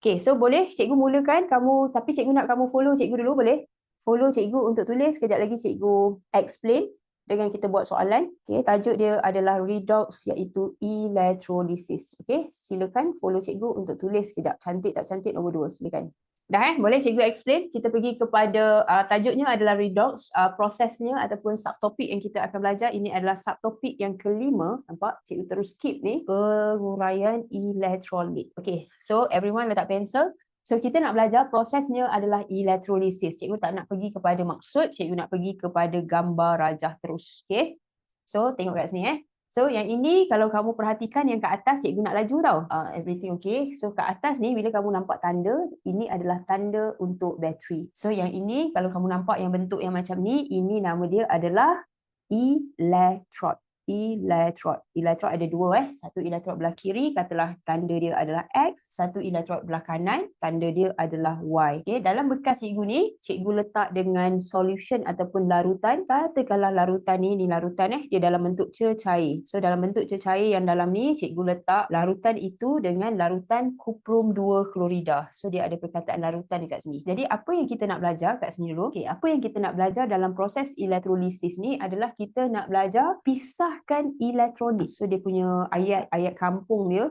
Okay, so boleh cikgu mulakan kamu, tapi cikgu nak kamu follow cikgu dulu, boleh? Follow cikgu untuk tulis, kejap lagi cikgu explain dengan kita buat soalan. Okay, tajuk dia adalah redox iaitu electrolysis. Okay, silakan follow cikgu untuk tulis kejap. Cantik tak cantik nombor 2, silakan. Dah boleh cikgu explain? Kita pergi kepada tajuknya adalah redox, prosesnya ataupun subtopik yang kita akan belajar. Ini adalah subtopik yang kelima. Nampak? Cikgu terus skip ni. Penguraian elektrolit. Okay, so everyone letak pensel. So kita nak belajar prosesnya adalah elektrolisis. Cikgu tak nak pergi kepada maksud, cikgu nak pergi kepada gambar rajah terus. Okay, so tengok kat sini So yang ini kalau kamu perhatikan yang kat atas, cikgu nak laju tau. Everything okay. So kat atas ni bila kamu nampak tanda, ini adalah tanda untuk bateri. So yang ini kalau kamu nampak yang bentuk yang macam ni, ini nama dia adalah elektrod. Elektrod ada dua Satu elektrod belah kiri, katalah tanda dia adalah X. Satu elektrod belah kanan, tanda dia adalah Y. Okay, dalam bekas cikgu ni, cikgu letak dengan solution ataupun larutan. Katakanlah larutan ni larutan dia dalam bentuk cecair. So dalam bentuk cecair yang dalam ni, cikgu letak larutan itu dengan larutan kuprum 2 klorida. So dia ada perkataan larutan dekat sini. Jadi apa yang kita nak belajar kat sini dulu? Okay, apa yang kita nak belajar dalam proses elektrolisis ni adalah kita nak belajar pisahkan elektrolit. So dia punya ayat kampung dia,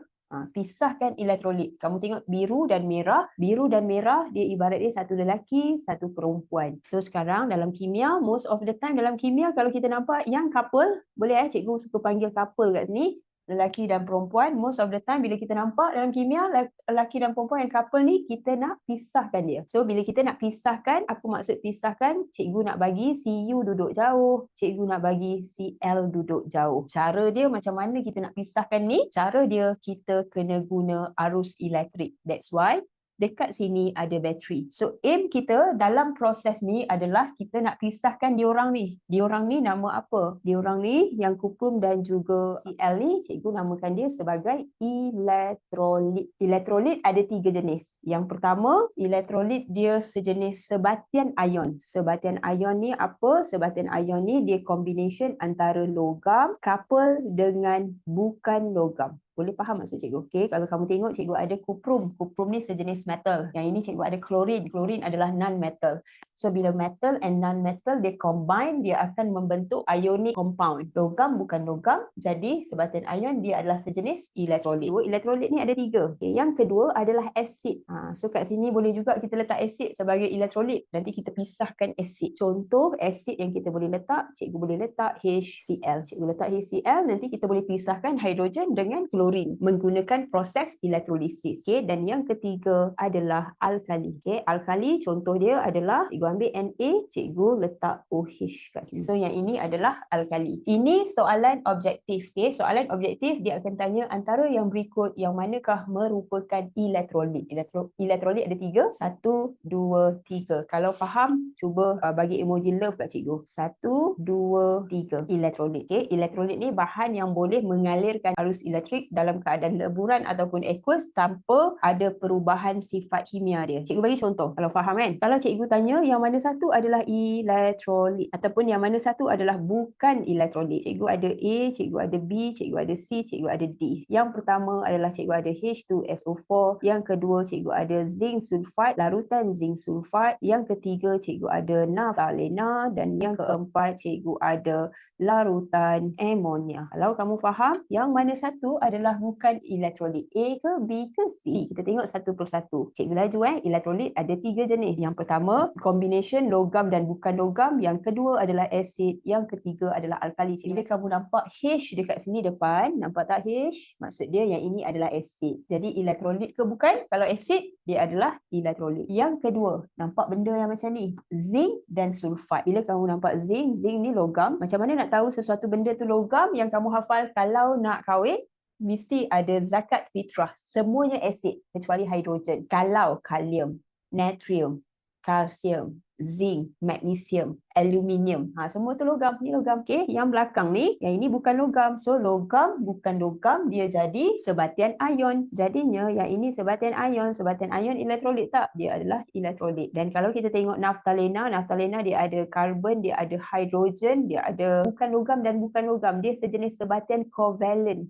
pisahkan elektrolit. Kamu tengok biru dan merah. Biru dan merah dia ibarat dia satu lelaki, satu perempuan. So sekarang dalam kimia, most of the time dalam kimia kalau kita nampak yang couple, boleh cikgu suka panggil couple kat sini, lelaki dan perempuan. Most of the time bila kita nampak dalam kimia lelaki dan perempuan yang couple ni, kita nak pisahkan dia. So bila kita nak pisahkan, apa maksud pisahkan? Cikgu nak bagi CU duduk jauh, cikgu nak bagi CL duduk jauh. Cara dia macam mana kita nak pisahkan ni? Cara dia kita kena guna arus elektrik. That's why dekat sini ada bateri. So aim kita dalam proses ni adalah kita nak pisahkan diorang ni. Diorang ni nama apa? Diorang ni yang kuprum dan juga Cl ni, cikgu namakan dia sebagai elektrolit. Elektrolit ada 3 jenis. Yang pertama, elektrolit dia sejenis sebatian ion. Sebatian ion ni apa? Sebatian ion ni dia combination antara logam couple dengan bukan logam. Boleh faham maksud cikgu? Okay, kalau kamu tengok cikgu ada kuprum. Kuprum ni sejenis metal. Yang ini cikgu ada klorin. Klorin adalah non-metal. So bila metal and non-metal dia combine, dia akan membentuk ionic compound. Logam bukan logam. Jadi sebatian ion dia adalah sejenis elektrolit. Elektrolit ni ada 3. Okay, yang kedua adalah asid. So kat sini boleh juga kita letak asid sebagai elektrolit. Nanti kita pisahkan asid. Contoh asid yang kita boleh letak, cikgu boleh letak HCl. Cikgu letak HCl, nanti kita boleh pisahkan hidrogen dengan klorin menggunakan proses elektrolisis. Okay, dan yang ketiga adalah alkali. Okay, alkali contoh dia adalah cikgu ambil Na, cikgu letak OH kat sini. So yang ini adalah alkali. Ini soalan objektif. Okay, soalan objektif dia akan tanya antara yang berikut yang manakah merupakan elektrolit. Elektrolit ada 3. 1, 2, 3. Kalau faham, cuba bagi emoji love kat cikgu. 1, 2, 3. Elektrolit. Okay, elektrolit ni bahan yang boleh mengalirkan arus elektrik dalam keadaan leburan ataupun aqueous tanpa ada perubahan sifat kimia dia. Cikgu bagi contoh kalau faham kan. Kalau cikgu tanya yang mana satu adalah elektrolit ataupun yang mana satu adalah bukan elektrolit. Cikgu ada A, cikgu ada B, cikgu ada C, cikgu ada D. Yang pertama adalah cikgu ada H2SO4. Yang kedua cikgu ada zinc sulfide, larutan zinc sulfide. Yang ketiga cikgu ada naftalena dan yang keempat cikgu ada larutan amonia. Kalau kamu faham, yang mana satu adalah bukan elektrolit, A ke B ke C? Kita tengok satu persatu. Cikgu laju elektrolit ada 3 jenis. Yang pertama, combination logam dan bukan logam. Yang kedua adalah asid. Yang ketiga adalah alkali. Bila kamu nampak H dekat sini depan, nampak tak H? Maksud dia yang ini adalah asid. Jadi elektrolit ke bukan? Kalau asid, dia adalah elektrolit. Yang kedua, nampak benda yang macam ni, zinc dan sulfat. Bila kamu nampak zinc, zinc ni logam. Macam mana nak tahu sesuatu benda tu logam? Yang kamu hafal kalau nak kahwin, mesti ada zakat fitrah. Semuanya asid kecuali hidrogen. Kalau kalium, natrium, kalsium, zinc, magnesium, aluminium, semua tu logam. Ni logam. Okay, yang belakang ni, yang ini bukan logam. So logam bukan logam, dia jadi sebatian ion. Jadinya yang ini sebatian ion. Sebatian ion elektrolit tak? Dia adalah elektrolit. Dan kalau kita tengok naftalena, naftalena dia ada karbon, dia ada hidrogen, dia ada bukan logam dan bukan logam. Dia sejenis sebatian covalent.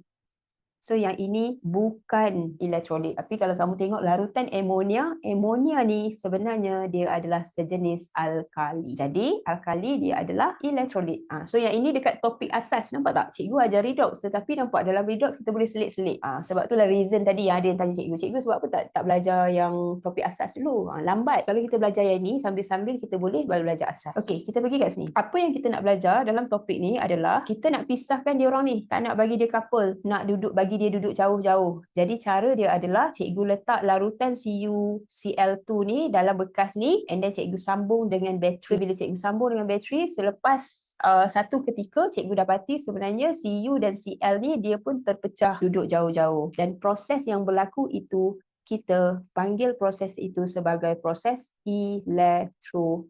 So yang ini bukan elektrolit. Tapi kalau kamu tengok larutan amonia, amonia ni sebenarnya dia adalah sejenis alkali. Jadi alkali dia adalah elektrolit. So yang ini dekat topik asas, nampak tak? Cikgu ajar redox, tetapi nampak dalam redox kita boleh selit-selit. Sebab itulah reason tadi yang ada yang tanya cikgu sebab apa tak belajar yang topik asas dulu? Lambat. Kalau kita belajar yang ni sambil-sambil kita boleh baru belajar asas. Okey, kita pergi kat sini. Apa yang kita nak belajar dalam topik ni adalah kita nak pisahkan dia orang ni. Tak nak bagi dia couple, nak bagi dia duduk jauh-jauh. Jadi cara dia adalah cikgu letak larutan CuCl2 ni dalam bekas ni, and then cikgu sambung dengan bateri. So bila cikgu sambung dengan bateri, selepas satu ketika cikgu dapati sebenarnya Cu dan Cl ni dia pun terpecah duduk jauh-jauh. Dan proses yang berlaku itu kita panggil proses itu sebagai proses elektrolisis.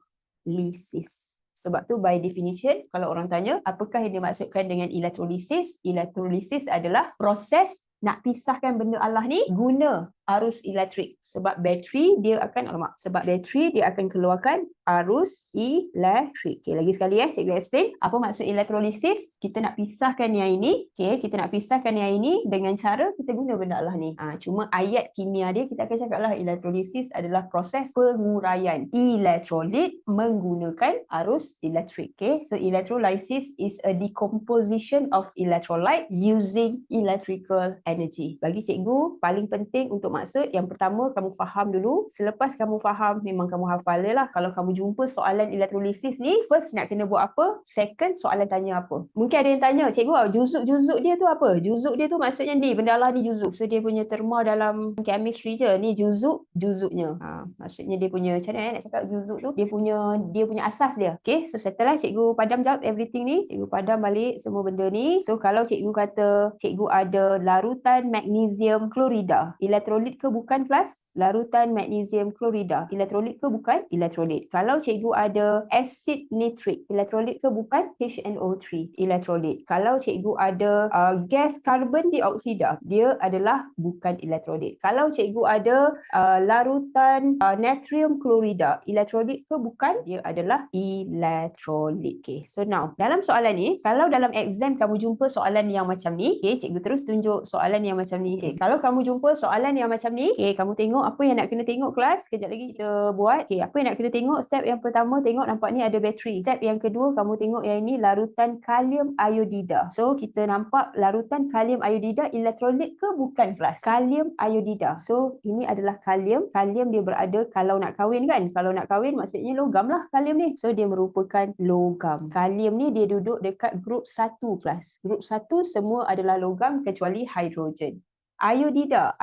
Sebab tu by definition, kalau orang tanya apakah yang dimaksudkan dengan elektrolisis? Elektrolisis adalah proses nak pisahkan benda Allah ni guna arus elektrik. Sebab bateri dia akan keluarkan arus elektrik. Okay, lagi sekali cikgu explain apa maksud elektrolisis. Kita nak pisahkan yang ini, kita nak pisahkan yang ini dengan cara kita guna benda Allah ni. Cuma ayat kimia dia kita akan cakap lah elektrolisis adalah proses penguraian elektrolit menggunakan arus elektrik. Okay, so electrolysis is a decomposition of electrolyte using electrical energy. Bagi cikgu paling penting untuk maksud yang pertama kamu faham dulu. Selepas kamu faham memang kamu hafal dia lah. Kalau kamu jumpa soalan elektrolisis ni, first nak kena buat apa? Second soalan tanya apa? Mungkin ada yang tanya, cikgu juzuk dia tu apa? Juzuk dia tu maksudnya ni, benda Allah ni juzuk. So dia punya terma dalam chemistry je. Ni juzuknya. Maksudnya dia punya, macam mana nak cakap juzuk tu? Dia punya asas dia. Okay, so setelah cikgu padam jawab everything ni, cikgu padam balik semua benda ni. So kalau cikgu kata cikgu ada larutan magnesium klorida, elektrolit ke bukan kelas? Larutan magnesium klorida, elektrolit ke bukan? Elektrolit. Kalau cikgu ada acid nitrik, elektrolit ke bukan? HNO3, elektrolit. Kalau cikgu ada gas karbon dioksida, dia adalah bukan elektrolit. Kalau cikgu ada larutan natrium klorida, elektrolit ke bukan? Dia adalah elektrolit. Okay, so now dalam soalan ni, kalau dalam exam kamu jumpa soalan yang macam ni, cikgu terus tunjuk soalan yang macam ni. Kalau kamu jumpa soalan yang macam ni, kamu tengok apa yang nak kena tengok kelas. Kejap lagi kita buat. Apa yang nak kena tengok? Step yang pertama, tengok nampak ni ada bateri. Step yang kedua, kamu tengok yang ini larutan kalium iodida. So kita nampak larutan kalium iodida elektrolit ke bukan kelas? Kalium iodida. So ini adalah kalium. Kalium dia berada kalau nak kahwin kan? Kalau nak kahwin maksudnya logam lah kalium ni. So dia merupakan logam. Kalium ni dia duduk dekat grup 1 kelas. Grup 1 semua adalah logam kecuali hidrogen. Iodida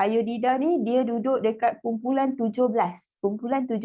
ni dia duduk dekat kumpulan 17. Kumpulan 17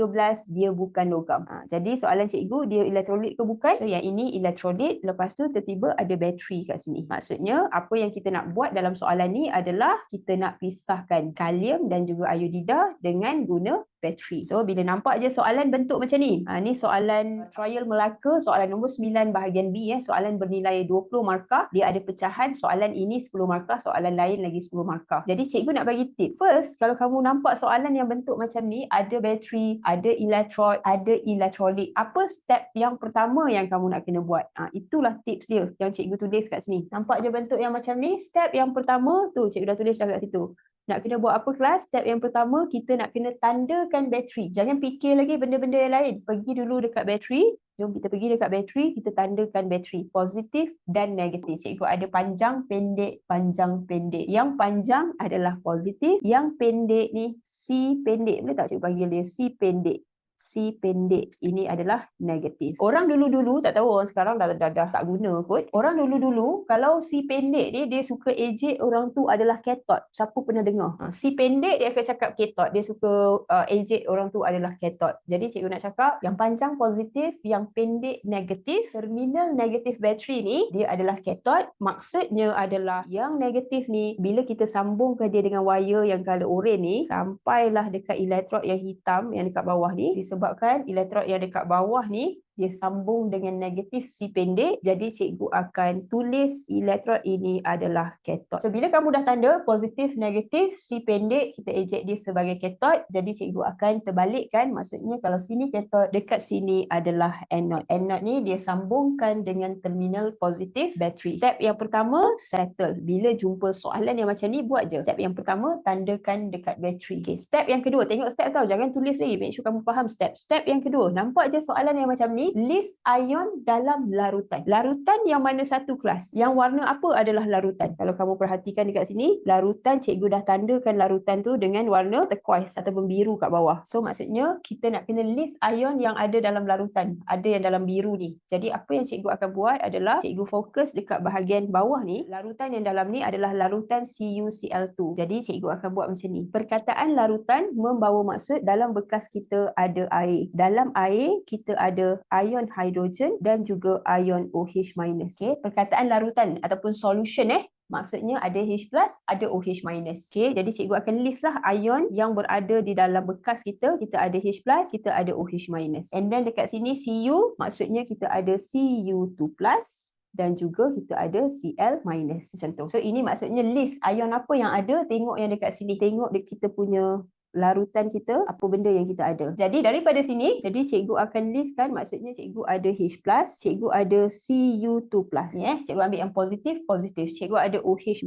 dia bukan logam. Jadi soalan cikgu dia elektrolit ke bukan? So yang ini elektrolit, lepas tu tiba-tiba ada bateri kat sini. Maksudnya apa yang kita nak buat dalam soalan ni adalah kita nak pisahkan kalium dan juga iodida dengan guna bateri. So bila nampak je soalan bentuk macam ni. Ni soalan trial Melaka, soalan nombor 9 bahagian B, soalan bernilai 20 markah. Dia ada pecahan, soalan ini 10 markah, soalan lain lagi 10 markah. Jadi cikgu nak bagi tip. First, kalau kamu nampak soalan yang bentuk macam ni, ada bateri, ada elektrod, ada elektrolit. Apa step yang pertama yang kamu nak kena buat? Itulah tips dia yang cikgu tulis kat sini. Nampak je bentuk yang macam ni? Step yang pertama tu cikgu dah tulis kat situ. Nak kena buat apa kelas? Step yang pertama, kita nak kena tandakan bateri. Jangan fikir lagi benda-benda yang lain. Pergi dulu dekat bateri. Jom kita pergi dekat bateri, kita tandakan bateri. Positif dan negatif. Cikgu ada panjang, pendek, panjang, pendek. Yang panjang adalah positif. Yang pendek ni C pendek. Boleh tak cikgu panggil dia C pendek? C pendek ini adalah negatif. Orang dulu-dulu, tak tahu orang sekarang dah tak guna kot. Orang dulu-dulu kalau C pendek dia suka ejek orang tu adalah cathode. Siapa pernah dengar? C pendek dia akan cakap cathode. Dia suka ejek orang tu adalah cathode. Jadi cikgu nak cakap yang panjang positif, yang pendek negatif. Terminal negatif bateri ni dia adalah cathode. Maksudnya adalah yang negatif ni bila kita sambungkan dia dengan wire yang color oranye ni, sampailah dekat elektrod yang hitam yang dekat bawah ni. Disebabkan elektrod yang dekat bawah ni dia sambung dengan negatif C pendek. Jadi cikgu akan tulis elektrod ini adalah katot. So bila kamu dah tanda positif, negatif, C pendek, kita eject dia sebagai katot. Jadi cikgu akan terbalikkan. Maksudnya kalau sini katot, dekat sini adalah anode. Anode ni dia sambungkan dengan terminal positif bateri. Step yang pertama, settle. Bila jumpa soalan yang macam ni, buat je. Step yang pertama, tandakan dekat bateri. Okay, step yang kedua, tengok step tau. Jangan tulis lagi. Make sure kamu faham step. Step yang kedua, nampak je soalan yang macam ni. List ion dalam larutan. Larutan yang mana satu kelas? Yang warna apa adalah larutan? Kalau kamu perhatikan dekat sini, larutan, cikgu dah tandakan larutan tu dengan warna turquoise ataupun biru kat bawah. So maksudnya kita nak kena list ion yang ada dalam larutan. Ada yang dalam biru ni. Jadi apa yang cikgu akan buat adalah cikgu fokus dekat bahagian bawah ni. Larutan yang dalam ni adalah larutan CuCl2. Jadi cikgu akan buat macam ni. Perkataan larutan membawa maksud dalam bekas kita ada air. Dalam air kita ada ion hidrogen dan juga ion OH-. Okay? Perkataan larutan ataupun solution maksudnya ada H+, ada OH-. Okay? Jadi cikgu akan list lah ion yang berada di dalam bekas kita. Kita ada H+, kita ada OH-. And then dekat sini Cu, maksudnya kita ada Cu2+, dan juga kita ada Cl-. Macam tu. So ini maksudnya list ion apa yang ada. Tengok yang dekat sini. Tengok kita punya larutan kita, apa benda yang kita ada. Jadi daripada sini, jadi cikgu akan listkan, maksudnya cikgu ada H+, cikgu ada Cu2+. Cikgu ambil yang positif, positif. Cikgu ada OH-,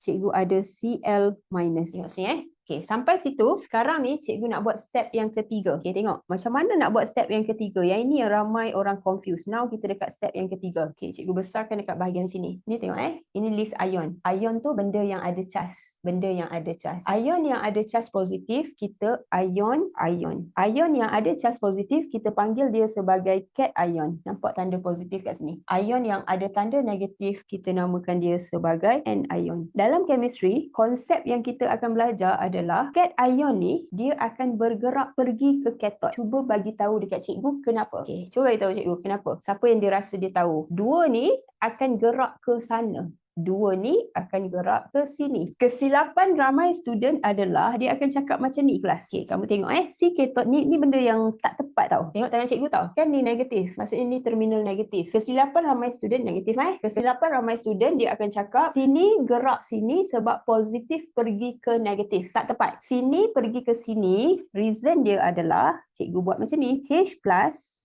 cikgu ada Cl-. Tengok sini Okay, sampai situ, sekarang ni cikgu nak buat step yang ketiga. Okay, tengok. Macam mana nak buat step yang ketiga? Yang ini yang ramai orang confuse. Now kita dekat step yang ketiga. Okay, cikgu besarkan dekat bahagian sini. Ni tengok Ini list ion. Ion tu benda yang ada charge. Benda yang ada charge. Ion yang ada charge positif, kita ion. Ion yang ada charge positif, kita panggil dia sebagai cation. Nampak tanda positif kat sini. Ion yang ada tanda negatif, kita namakan dia sebagai anion. Dalam chemistry, konsep yang kita akan belajar adalah cation ni, dia akan bergerak pergi ke katot. Cuba bagi tahu dekat cikgu kenapa. Okay, cuba bagi tahu cikgu kenapa. Siapa yang dia rasa dia tahu? Dua ni akan gerak ke sana. Dua ni akan gerak ke sini. Kesilapan ramai student adalah dia akan cakap macam ni kelas. Okay, kamu tengok si katot ni benda yang tak tepat tau. Tengok tangan cikgu tau. Kan ni negatif. Maksudnya ni terminal negatif. Kesilapan ramai student negatif Kesilapan ramai student dia akan cakap sini gerak sini sebab positif pergi ke negatif. Tak tepat. Sini pergi ke sini. Reason dia adalah cikgu buat macam ni. H+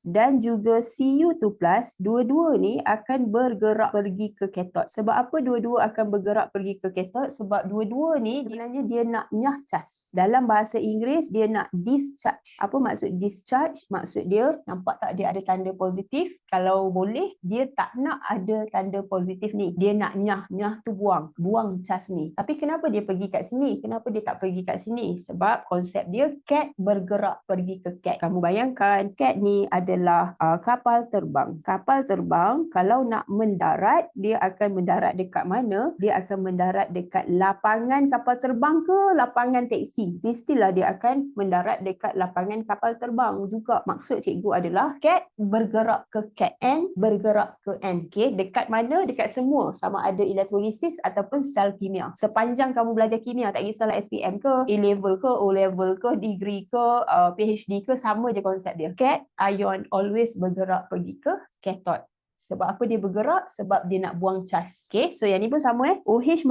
dan juga Cu2+, dua-dua ni akan bergerak pergi ke katot. Sebab apa dua-dua akan bergerak pergi ke katot? Sebab dua-dua ni sebenarnya dia nak nyah cas. Dalam bahasa Inggeris dia nak discharge. Apa maksud discharge? Maksud dia, nampak tak dia ada tanda positif? Kalau boleh, dia tak nak ada tanda positif ni. Dia nak nyah. Nyah tu buang. Buang cas ni. Tapi kenapa dia pergi kat sini? Kenapa dia tak pergi kat sini? Sebab konsep dia cat bergerak pergi ke cat. Kamu bayangkan, cat ni adalah kapal terbang. Kapal terbang kalau nak mendarat, dia akan mendarat dekat mana? Dia akan mendarat dekat lapangan kapal terbang ke lapangan teksi. Mestilah dia akan mendarat dekat lapangan kapal terbang juga. Maksud cikgu adalah cat bergerak ke cat, N bergerak ke N. Okay? Dekat mana? Dekat semua. Sama ada elektrolisis ataupun sel kimia. Sepanjang kamu belajar kimia, tak kisahlah SPM ke, A-level ke, O-level ke, degree ke, PhD ke, sama je konsep dia. Cat, ion always bergerak pergi ke katot. Sebab apa dia bergerak? Sebab dia nak buang cas. Okay, so yang ni pun sama OH-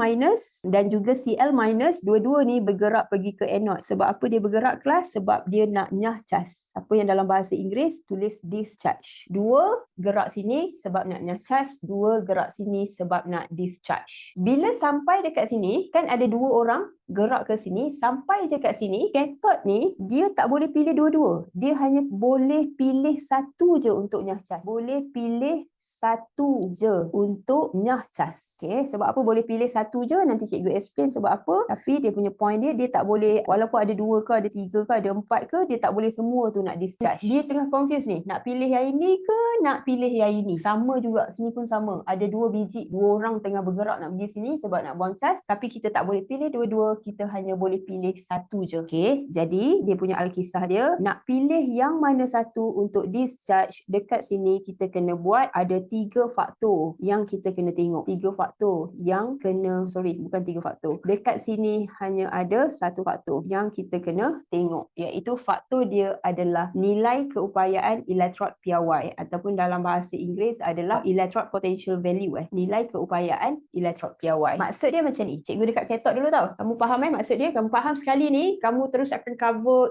dan juga Cl-, dua-dua ni bergerak pergi ke anode. Sebab apa dia bergerak kelas? Sebab dia nak nyah cas. Apa yang dalam bahasa Inggeris tulis discharge. Dua gerak sini sebab nak nyah cas, dua gerak sini sebab nak discharge. Bila sampai dekat sini, kan ada dua orang gerak ke sini, sampai je kat sini, katot ni dia tak boleh pilih dua-dua. Dia hanya boleh pilih satu je untuk nyah cas. Boleh pilih satu je untuk nyah cas. Okay, sebab apa boleh pilih satu je? Nanti cikgu explain sebab apa. Tapi dia punya point dia tak boleh, walaupun ada dua ke, ada tiga ke, ada empat ke, dia tak boleh semua tu nak discharge. Dia tengah confuse ni. Nak pilih yang ini ke, nak pilih yang ini? Sama juga, sini pun sama. Ada dua biji, dua orang tengah bergerak nak pergi sini sebab nak buang cas. Tapi kita tak boleh pilih dua-dua. Kita hanya boleh pilih satu je. Okay, jadi dia punya alkisah dia, nak pilih yang mana satu untuk discharge, dekat sini kita kena buat ada ada 3 faktor yang kita kena tengok. 3 faktor yang kena, bukan 3 faktor. Dekat sini hanya ada 1 faktor yang kita kena tengok, iaitu faktor dia adalah nilai keupayaan elektrod piawai, ataupun dalam bahasa Inggeris adalah electrode potential value. Nilai keupayaan elektrod piawai. Maksud dia macam ni. Cikgu dekat cathode dulu tau. Kamu faham maksud dia? Kamu faham sekali ni, kamu terus akan cover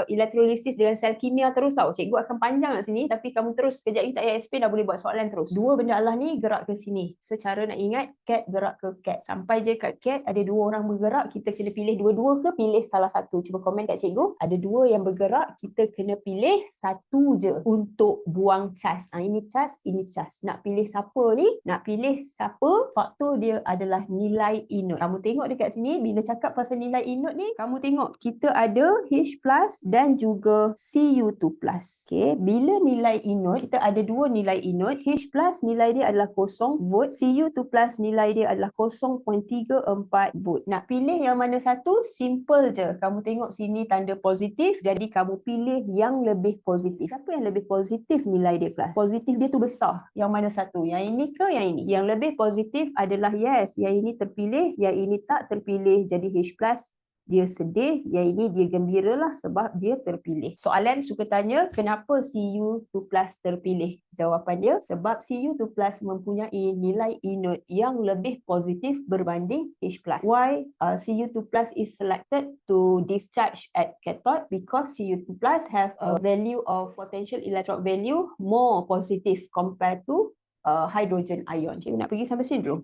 elektrolisis dengan sel kimia terus tau. Cikgu akan panjang kat sini, tapi kamu terus kejap ni tak payah explain, dah boleh buat soalan terus. Dua benda Allah ni gerak ke sini. So cara nak ingat, cat gerak ke cat. Sampai je kat cat ada 2 orang bergerak, kita kena pilih dua-dua ke pilih salah satu? Cuba komen kat cikgu. Ada 2 yang bergerak, kita kena pilih satu je untuk buang cas. Ini cas, ini cas. Nak pilih siapa ni? Nak pilih siapa? Faktor dia adalah nilai inut. Kamu tengok dekat sini, bila cakap pasal nilai inut ni, kamu tengok kita ada H+ dan juga Cu2+. Okay. Bila nilai inut, kita ada 2 nilai inut. H+ nilai dia adalah 0 volt. Cu2+ nilai dia adalah 0.34 volt. Nak pilih yang mana satu? Simple je. Kamu tengok sini tanda positif, jadi kamu pilih yang lebih positif. Siapa yang lebih positif nilai dia, kelas? Positif dia tu besar. Yang mana satu? Yang ini ke yang ini? Yang lebih positif adalah yes. Yang ini terpilih, yang ini tak terpilih. Jadi H+ dia sedih, yang ini dia gembira lah sebab dia terpilih. Soalan suka tanya, kenapa Cu2+ terpilih? Jawapan dia, sebab Cu2+ mempunyai nilai inut yang lebih positif berbanding H+. Why Cu2+ is selected to discharge at cathode? Because Cu2+ have a value of potential electrode value more positive compared to hydrogen ion. Cikgu nak pergi sampai sini dulu.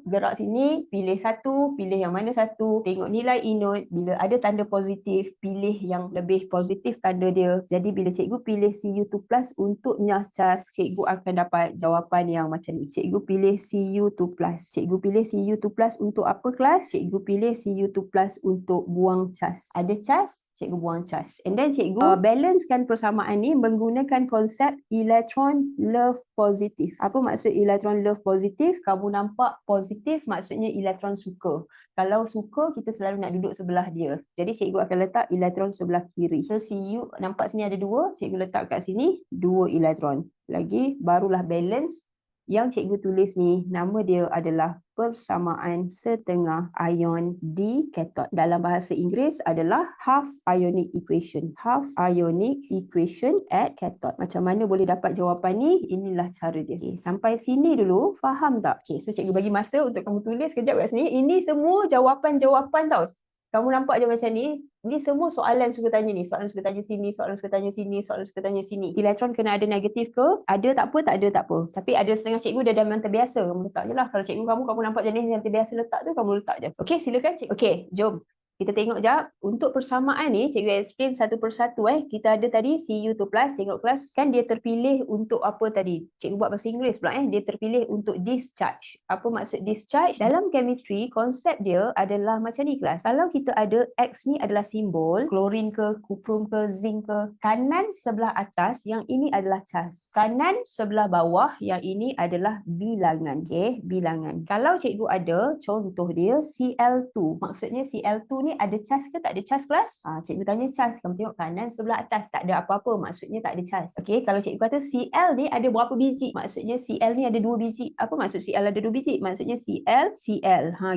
2 gerak sini, pilih satu, pilih yang mana satu, tengok nilai inut, bila ada tanda positif, pilih yang lebih positif tanda dia. Jadi bila cikgu pilih Cu2+ untuk nyah cas, cikgu akan dapat jawapan yang macam ni. Cikgu pilih Cu2+. Cikgu pilih Cu2+ untuk apa, kelas? Cikgu pilih Cu2+ untuk buang cas. Ada cas, cikgu buang cas. And then cikgu balancekan persamaan ni menggunakan konsep electron love positif. Apa maksud electron love positif? Kamu nampak positif maksudnya elektron suka. Kalau suka, kita selalu nak duduk sebelah dia. Jadi cikgu akan letak elektron sebelah kiri. So Cu, nampak sini ada 2, cikgu letak kat sini 2 elektron. Lagi barulah balance. Yang cikgu tulis ni, nama dia adalah persamaan setengah ion di cathode. Dalam bahasa Inggeris adalah half ionic equation. Half ionic equation at cathode. Macam mana boleh dapat jawapan ni? Inilah cara dia. Okay, sampai sini dulu, faham tak? Okay, so cikgu bagi masa untuk kamu tulis kejap kat sini. Ini semua jawapan-jawapan tau. Kamu nampak je macam ni. Ni semua soalan suka tanya ni. Soalan suka tanya sini, soalan suka tanya sini, soalan suka tanya sini. Elektron kena ada negatif ke? Ada tak apa? Tak ada tak apa. Tapi ada setengah cikgu dah memang terbiasa. Kamu letak je lah. Kalau cikgu kamu nampak jenis yang terbiasa letak tu, kamu letak je. Okey, silakan cikgu. Okey, jom. Kita tengok jap. Untuk persamaan ni, cikgu explain satu persatu. Kita ada tadi Cu2+, tengok kelas. Kan dia terpilih untuk apa tadi? Cikgu buat bahasa Inggeris pula. Dia terpilih untuk discharge. Apa maksud discharge? Dalam chemistry, konsep dia adalah macam ni, kelas. Kalau kita ada X ni adalah simbol, klorin ke, kuprum ke, zinc ke. Kanan sebelah atas, yang ini adalah cas. Kanan sebelah bawah, yang ini adalah bilangan. Okey, bilangan. Kalau cikgu ada, contoh dia Cl2. Maksudnya Cl2 ni ada cas ke tak ada cas, kelas? Cikgu tanya cas. Kamu tengok kanan sebelah atas tak ada apa-apa, maksudnya tak ada cas. Okey, kalau cikgu kata Cl ni ada berapa biji? Maksudnya Cl ni ada 2 biji. Apa maksud Cl ada 2 biji? Maksudnya Cl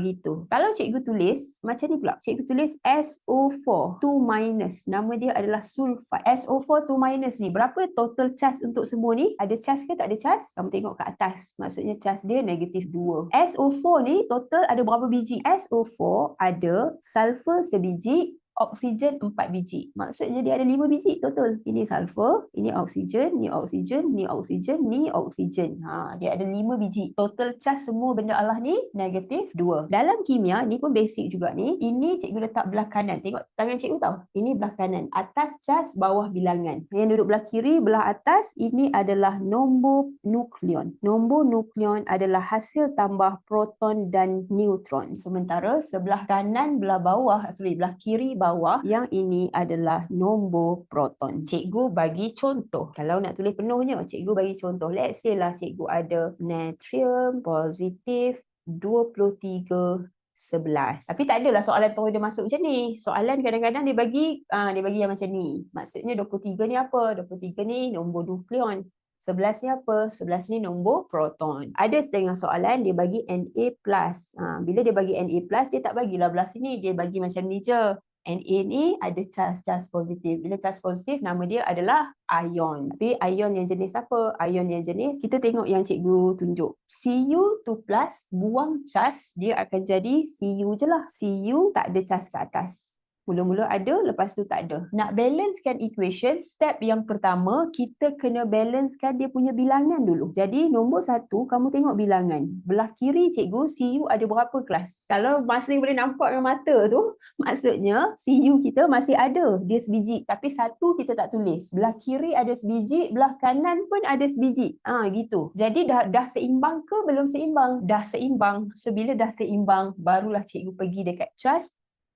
gitu. Kalau cikgu tulis macam ni pula. Cikgu tulis SO4 2-. Nama dia adalah sulfat. SO4 2- ni berapa total cas untuk semua ni? Ada cas ke tak ada cas? Kamu tengok kat atas. Maksudnya cas dia negatif 2. SO4 ni total ada berapa biji? SO4 ada sulfur sebiji, oksigen 4 biji. Maksudnya dia ada 5 biji total. Ini sulfur, ini oksigen, ni oksigen, ni oksigen, ni oksigen. Dia ada 5 biji. Total cas semua benda Allah ni negatif 2. Dalam kimia ni pun basic juga ni. Ini cikgu letak belah kanan. Tengok tangan cikgu tau. Ini belah kanan. Atas cas, bawah bilangan. Yang duduk belah kiri, belah atas, ini adalah nombor nukleon. Nombor nukleon adalah hasil tambah proton dan neutron. Sementara sebelah kanan, belah kiri bawah, yang ini adalah nombor proton. Cikgu bagi contoh. Kalau nak tulis penuhnya, cikgu bagi contoh. Let's say lah cikgu ada natrium positif 23 11. Tapi tak adalah soalan terus dia masuk macam ni. Soalan kadang-kadang dia bagi yang macam ni. Maksudnya 23 ni apa? 23 ni nombor nukleon. 11 ni apa? 11 ni nombor proton. Ada setengah soalan dia bagi Na+. Bila dia bagi Na+, dia tak bagilah belah sini, dia bagi macam ni je. Na ni ada charge positif. Bila charge positif, nama dia adalah ion. Tapi ion yang jenis apa? Ion yang jenis, kita tengok yang cikgu tunjuk. Cu2+, buang charge, dia akan jadi Cu je lah. Cu tak ada charge ke atas. Mula-mula ada, lepas tu tak ada. Nak balancekan equation, step yang pertama, kita kena balancekan dia punya bilangan dulu. Jadi, nombor 1, kamu tengok bilangan. Belah kiri cikgu, Cu ada berapa kelas? Kalau masih boleh nampak dengan mata tu, maksudnya Cu kita masih ada, dia sebiji. Tapi 1 kita tak tulis. Belah kiri ada sebiji, belah kanan pun ada sebiji. Gitu. Jadi, dah seimbang ke belum seimbang? Dah seimbang. So, bila dah seimbang, barulah cikgu pergi dekat charge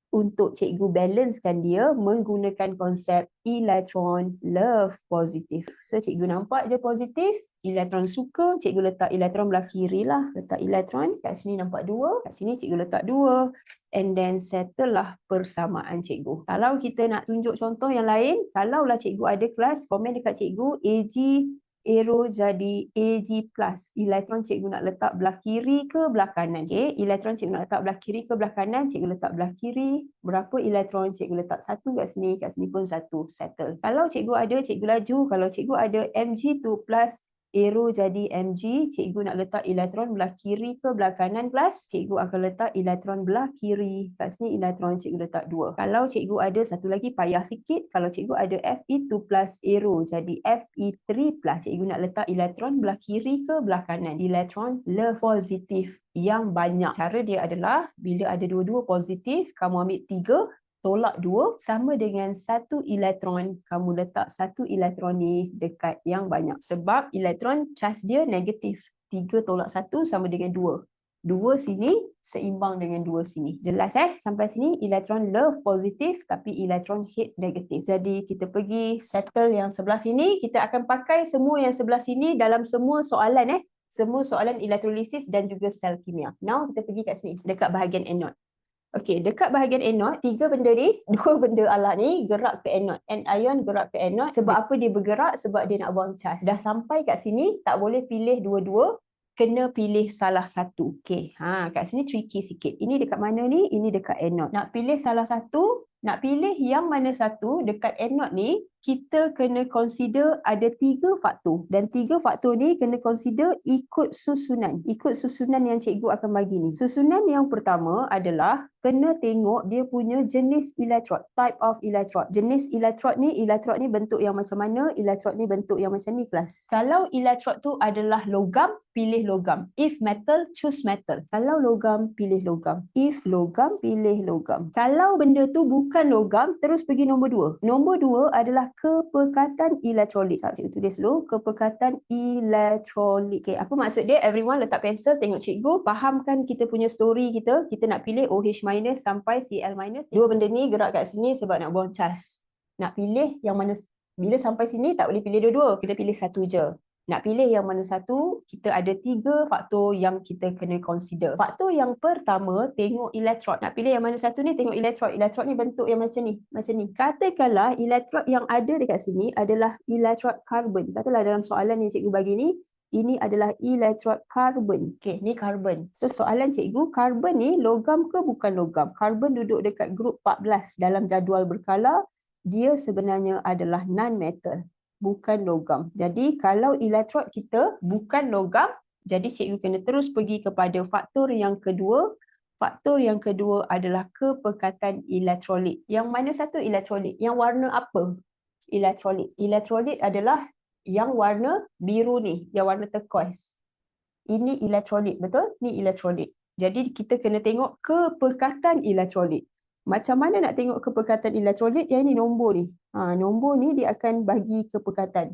untuk cikgu balancekan dia menggunakan konsep elektron love positif. So, cikgu nampak je positif, elektron suka, cikgu letak elektron belah kiri lah. Letak elektron, kat sini nampak 2, kat sini cikgu letak 2. And then settle lah persamaan cikgu. Kalau kita nak tunjuk contoh yang lain, kalaulah cikgu ada kelas, komen dekat cikgu, AG arrow jadi Ag+. Elektron cikgu nak letak belah kiri ke belah kanan? Okay, elektron cikgu nak letak belah kiri ke belah kanan? Cikgu letak belah kiri. Berapa elektron? Cikgu letak 1 kat sini pun 1. Settle. Kalau cikgu ada, cikgu laju. Kalau cikgu ada Mg2+, arrow jadi Mg, cikgu nak letak elektron belah kiri ke belah kanan kelas? Cikgu akan letak elektron belah kiri. Kat sini elektron cikgu letak 2. Kalau cikgu ada satu lagi payah sikit, kalau cikgu ada Fe2+, arrow jadi Fe3+. Cikgu nak letak elektron belah kiri ke belah kanan? Elektron le positif yang banyak. Cara dia adalah, bila ada dua-dua positif, kamu ambil 3, tolak 2, sama dengan 1 elektron. Kamu letak 1 elektron ni dekat yang banyak. Sebab elektron charge dia negatif. 3 tolak 1 sama dengan 2. 2 sini seimbang dengan 2 sini. Jelas sampai sini elektron love positif tapi elektron hate negatif. Jadi kita pergi settle yang sebelah sini. Kita akan pakai semua yang sebelah sini dalam semua soalan semua soalan elektrolisis dan juga sel kimia. Now kita pergi kat sini dekat bahagian anode. Okey, dekat bahagian anode, 3 benda ni, 2 benda Allah ni gerak ke anode. Anion gerak ke anode. Sebab apa dia bergerak? Sebab dia nak buang charge. Dah sampai kat sini, tak boleh pilih dua-dua. Kena pilih salah satu. Okey, kat sini tricky sikit. Ini dekat mana ni? Ini dekat anode. Nak pilih salah satu, nak pilih yang mana satu dekat anode ni, kita kena consider ada 3 faktor. Dan 3 faktor ni kena consider ikut susunan. Ikut susunan yang cikgu akan bagi ni. Susunan yang pertama adalah kena tengok dia punya jenis elektrod. Type of electrode. Jenis elektrod ni bentuk yang macam mana? Elektrod ni bentuk yang macam ni kelas. Kalau elektrod tu adalah logam, pilih logam. If metal, choose metal. Kalau logam, pilih logam. If logam, pilih logam. Kalau benda tu bukan logam, terus pergi nombor 2. Nombor 2 adalah kepekatan elektrolit. Cikgu tulis dulu, kepekatan elektrolit. Okay, apa maksud dia? Everyone letak pensel, tengok cikgu, fahamkan kita punya story kita. Kita nak pilih OH- sampai Cl-. Dua benda ni gerak kat sini sebab nak buang charge. Nak pilih yang mana, bila sampai sini tak boleh pilih dua-dua, kita pilih satu je. Nak pilih yang mana satu, kita ada 3 faktor yang kita kena consider. Faktor yang pertama, tengok elektrod. Nak pilih yang mana satu ni, tengok elektrod. Elektrod ni bentuk yang macam ni. Macam ni. Katakanlah elektrod yang ada dekat sini adalah elektrod karbon. Katalah dalam soalan yang cikgu bagi ni, ini adalah elektrod karbon. Okey, ni karbon. So, soalan cikgu, karbon ni logam ke bukan logam? Karbon duduk dekat grup 14 dalam jadual berkala. Dia sebenarnya adalah non-metal. Bukan logam. Jadi kalau elektrod kita bukan logam, jadi cikgu kena terus pergi kepada faktor yang kedua. Faktor yang kedua adalah kepekatan elektrolit. Yang mana satu elektrolit? Yang warna apa? Elektrolit. Elektrolit adalah yang warna biru ni, yang warna turquoise. Ini elektrolit, betul? Ni elektrolit. Jadi kita kena tengok kepekatan elektrolit. Macam mana nak tengok kepekatan elektrolit? Yang ini nombor ni. Nombor ni dia akan bagi kepekatan.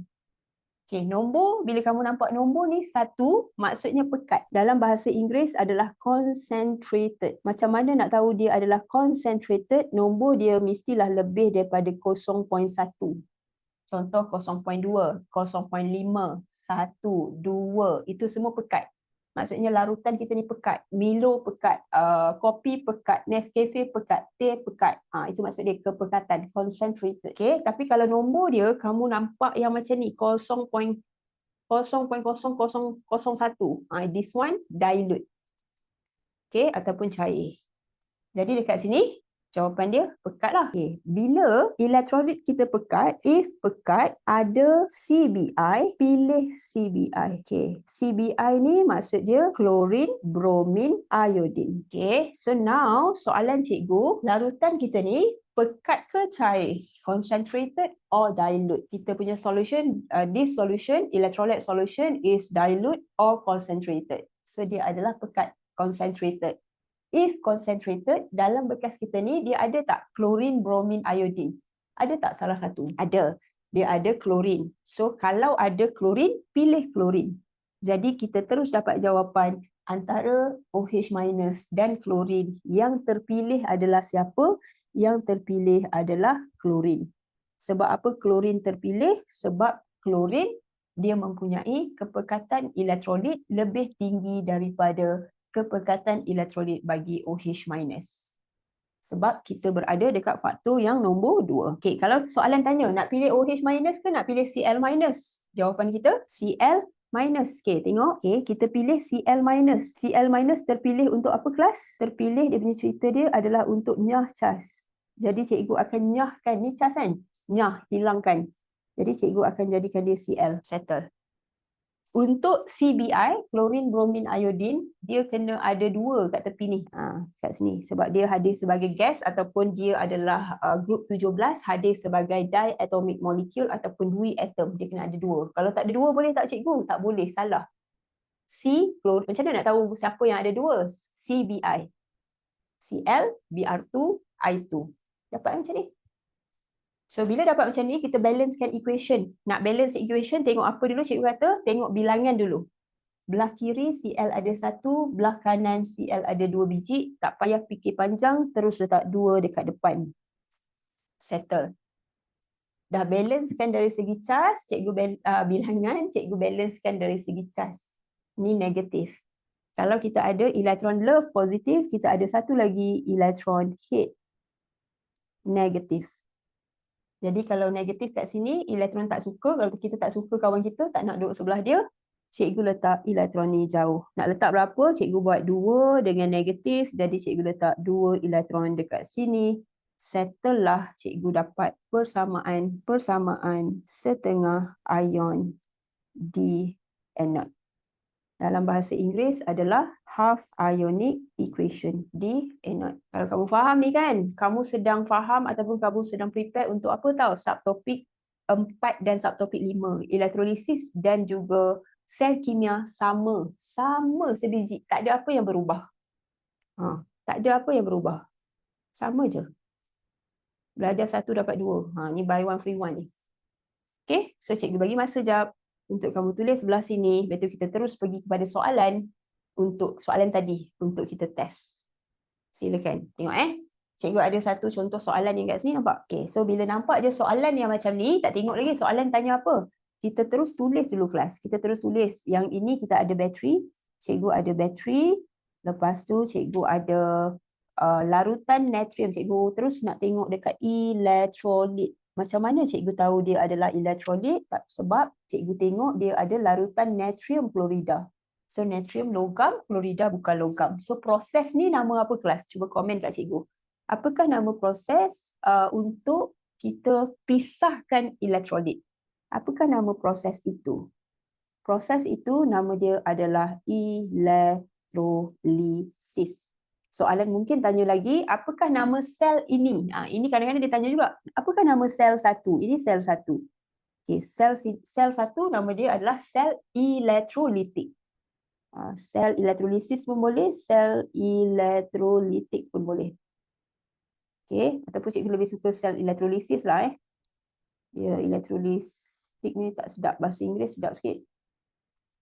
Okey, nombor, bila kamu nampak nombor ni 1, maksudnya pekat. Dalam bahasa Inggeris adalah concentrated. Macam mana nak tahu dia adalah concentrated? Nombor dia mestilah lebih daripada 0.1. Contoh 0.2, 0.5, 1, 2. Itu semua pekat. Maksudnya larutan kita ni pekat. Milo pekat, kopi pekat, Nescafe pekat, teh pekat. Itu maksud dia kepekatan, concentrated. Okay? Tapi kalau nombor dia, kamu nampak yang macam ni, 0.1, 0.0001. This one dilute. Okay, ataupun cair. Jadi dekat sini, jawapan dia pekat lah. Okay. Bila elektrolit kita pekat, if pekat ada CBI, pilih CBI. Okay. CBI ni maksud dia chlorine, bromine, iodine. Okay. So now, soalan cikgu, larutan kita ni pekat ke cair? Concentrated or dilute? Kita punya solution, this solution, electrolyte solution is dilute or concentrated. So dia adalah pekat, concentrated. If concentrated, dalam bekas kita ni, dia ada tak chlorine, bromine, iodine? Ada tak salah satu? Ada. Dia ada chlorine. So, kalau ada chlorine, pilih chlorine. Jadi, kita terus dapat jawapan antara OH- dan chlorine. Yang terpilih adalah siapa? Yang terpilih adalah chlorine. Sebab apa chlorine terpilih? Sebab chlorine, dia mempunyai kepekatan elektrolit lebih tinggi daripada kepekatan elektrolit bagi OH-. Sebab kita berada dekat faktor yang nombor 2. Okey, kalau soalan tanya nak pilih OH- ke nak pilih Cl-? Jawapan kita Cl-. Okey, tengok. Okey, kita pilih Cl-. Cl- terpilih untuk apa kelas? Terpilih dia punya cerita dia adalah untuk nyah cas. Jadi cikgu akan nyahkan, ni cas kan? Nyah, hilangkan. Jadi cikgu akan jadikan dia Cl, settle. Untuk CBI, chlorine, bromine, iodine, dia kena ada 2 kat tepi ni. Kat sini. Sebab dia hadir sebagai gas ataupun dia adalah group 17 hadir sebagai diatomic molecule ataupun diatom. Dia kena ada 2. Kalau tak ada 2 boleh tak cikgu? Tak boleh, salah. C, macam mana nak tahu siapa yang ada 2? CBI. Cl, Br2, I2. Dapat macam ni? So, bila dapat macam ni, kita balancekan equation. Nak balance equation, tengok apa dulu cikgu kata? Tengok bilangan dulu. Belah kiri Cl ada 1, belah kanan Cl ada 2 biji. Tak payah fikir panjang, terus letak 2 dekat depan. Settle. Dah balancekan dari segi cas, bilangan, cikgu balancekan dari segi cas. Ni negatif. Kalau kita ada elektron love positif, kita ada satu lagi elektron hate negatif. Jadi kalau negatif kat sini, elektron tak suka. Kalau kita tak suka kawan kita, tak nak duduk sebelah dia, cikgu letak elektron ni jauh. Nak letak berapa? Cikgu buat 2 dengan negatif. Jadi cikgu letak 2 elektron dekat sini. Setelah cikgu dapat persamaan setengah ion di anode. Dalam bahasa Inggeris adalah half ionic equation di anode. Kalau kamu faham ni kan, kamu sedang faham ataupun kamu sedang prepare untuk apa tahu? Subtopik 4 dan subtopik 5. Elektrolisis dan juga sel kimia sama sebiji. Tak ada apa yang berubah. Tak ada apa yang berubah. Sama je. Belajar 1 dapat 2. Ni buy 1 free 1 ni. Okay, so cikgu bagi masa jap untuk kamu tulis sebelah sini. Lepas tu kita terus pergi kepada soalan untuk soalan tadi untuk kita test. Silakan. Tengok Cikgu ada satu contoh soalan yang kat sini, nampak? Okay, so bila nampak je soalan yang macam ni, tak tengok lagi soalan tanya apa. Kita terus tulis dulu kelas. Kita terus tulis. Yang ini kita ada bateri. Cikgu ada bateri. Lepas tu cikgu ada larutan natrium. Cikgu terus nak tengok dekat elektrolit. Macam mana cikgu tahu dia adalah elektrolit? Sebab cikgu tengok dia ada larutan natrium klorida. So natrium logam, klorida bukan logam. So proses ni nama apa kelas? Cuba komen kat cikgu. Apakah nama proses untuk kita pisahkan elektrolit? Apakah nama proses itu? Proses itu nama dia adalah elektrolisis. Soalan mungkin tanya lagi, apakah nama sel ini? Ini kadang-kadang dia tanya juga, apakah nama sel 1? Ini sel 1. Okay, sel 1 nama dia adalah sel elektrolitik. Sel elektrolisis pun boleh, sel elektrolitik pun boleh. Okay, ataupun cikgu lebih suka sel elektrolisis lah. Ya, elektrolitik ni tak sedap, bahasa Inggeris sedap sikit.